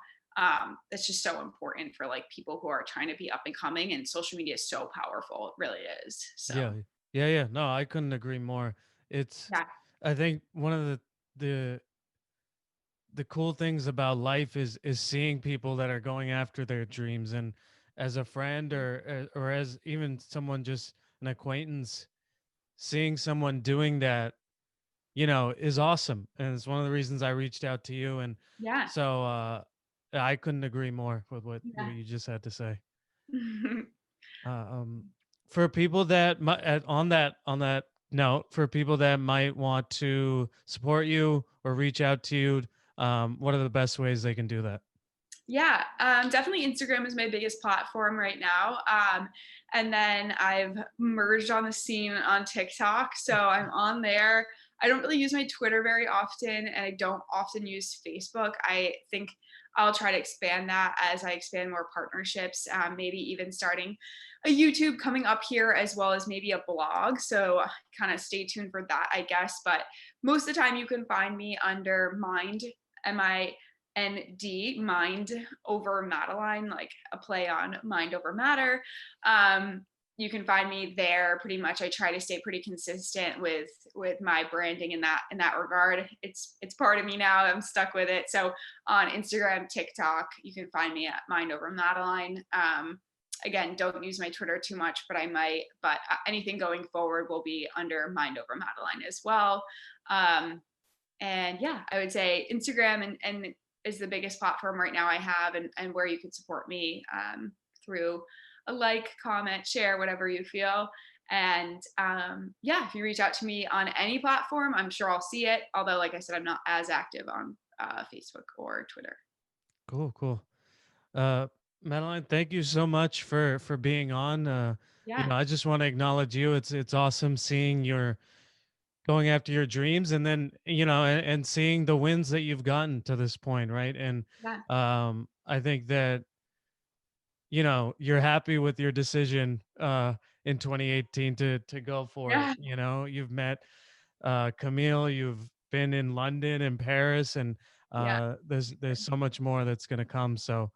It's just so important for like people who are trying to be up and coming, and social media is so powerful. It really is. So Yeah. Yeah, yeah. No, I couldn't agree more. It's yeah, I think one of the the cool things about life is seeing people that are going after their dreams, and as a friend or as even someone just an acquaintance, seeing someone doing that, is awesome. And it's one of the reasons I reached out to you. And yeah, so I couldn't agree more with what Yeah. you just had to say. Uh, for people that on that note, for people that might want to support you or reach out to you, what are the best ways they can do that? Yeah, definitely Instagram is my biggest platform right now. And then I've merged on the scene on TikTok. So I'm on there. I don't really use my Twitter very often, and I don't often use Facebook. I think I'll try to expand that as I expand more partnerships, maybe even starting a YouTube coming up here, as well as maybe a blog. So kind of stay tuned for that, I guess. But most of the time, you can find me under Mind, Mind over Madeline, like a play on mind over matter. You can find me there pretty much. I try to stay pretty consistent with my branding in that regard. It's part of me now. I'm stuck with it. So on Instagram, TikTok, you can find me at mind over Madeline. Again, don't use my Twitter too much, but I might. But anything going forward will be under mind over Madeline as well. And yeah, I would say Instagram and is the biggest platform right now I have, and where you could support me through a like, comment, share, whatever you feel. And yeah, if you reach out to me on any platform, I'm sure I'll see it. Although, like I said, I'm not as active on Facebook or Twitter. Cool, cool. Uh, Madeline, thank you so much for being on. Yeah, I just want to acknowledge you. It's awesome seeing your going after your dreams, and then and seeing the wins that you've gotten to this point, right? And yeah, I think that you're happy with your decision in 2018 to go for it. yeah, You've met Camille, you've been in London and Paris, and yeah, there's so much more that's going to come. So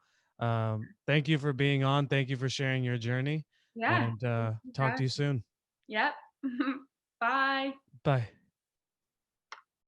thank you for being on. Thank you for sharing your journey, yeah. and Thank you for talk to having you me. soon. Yep. Bye. Bye.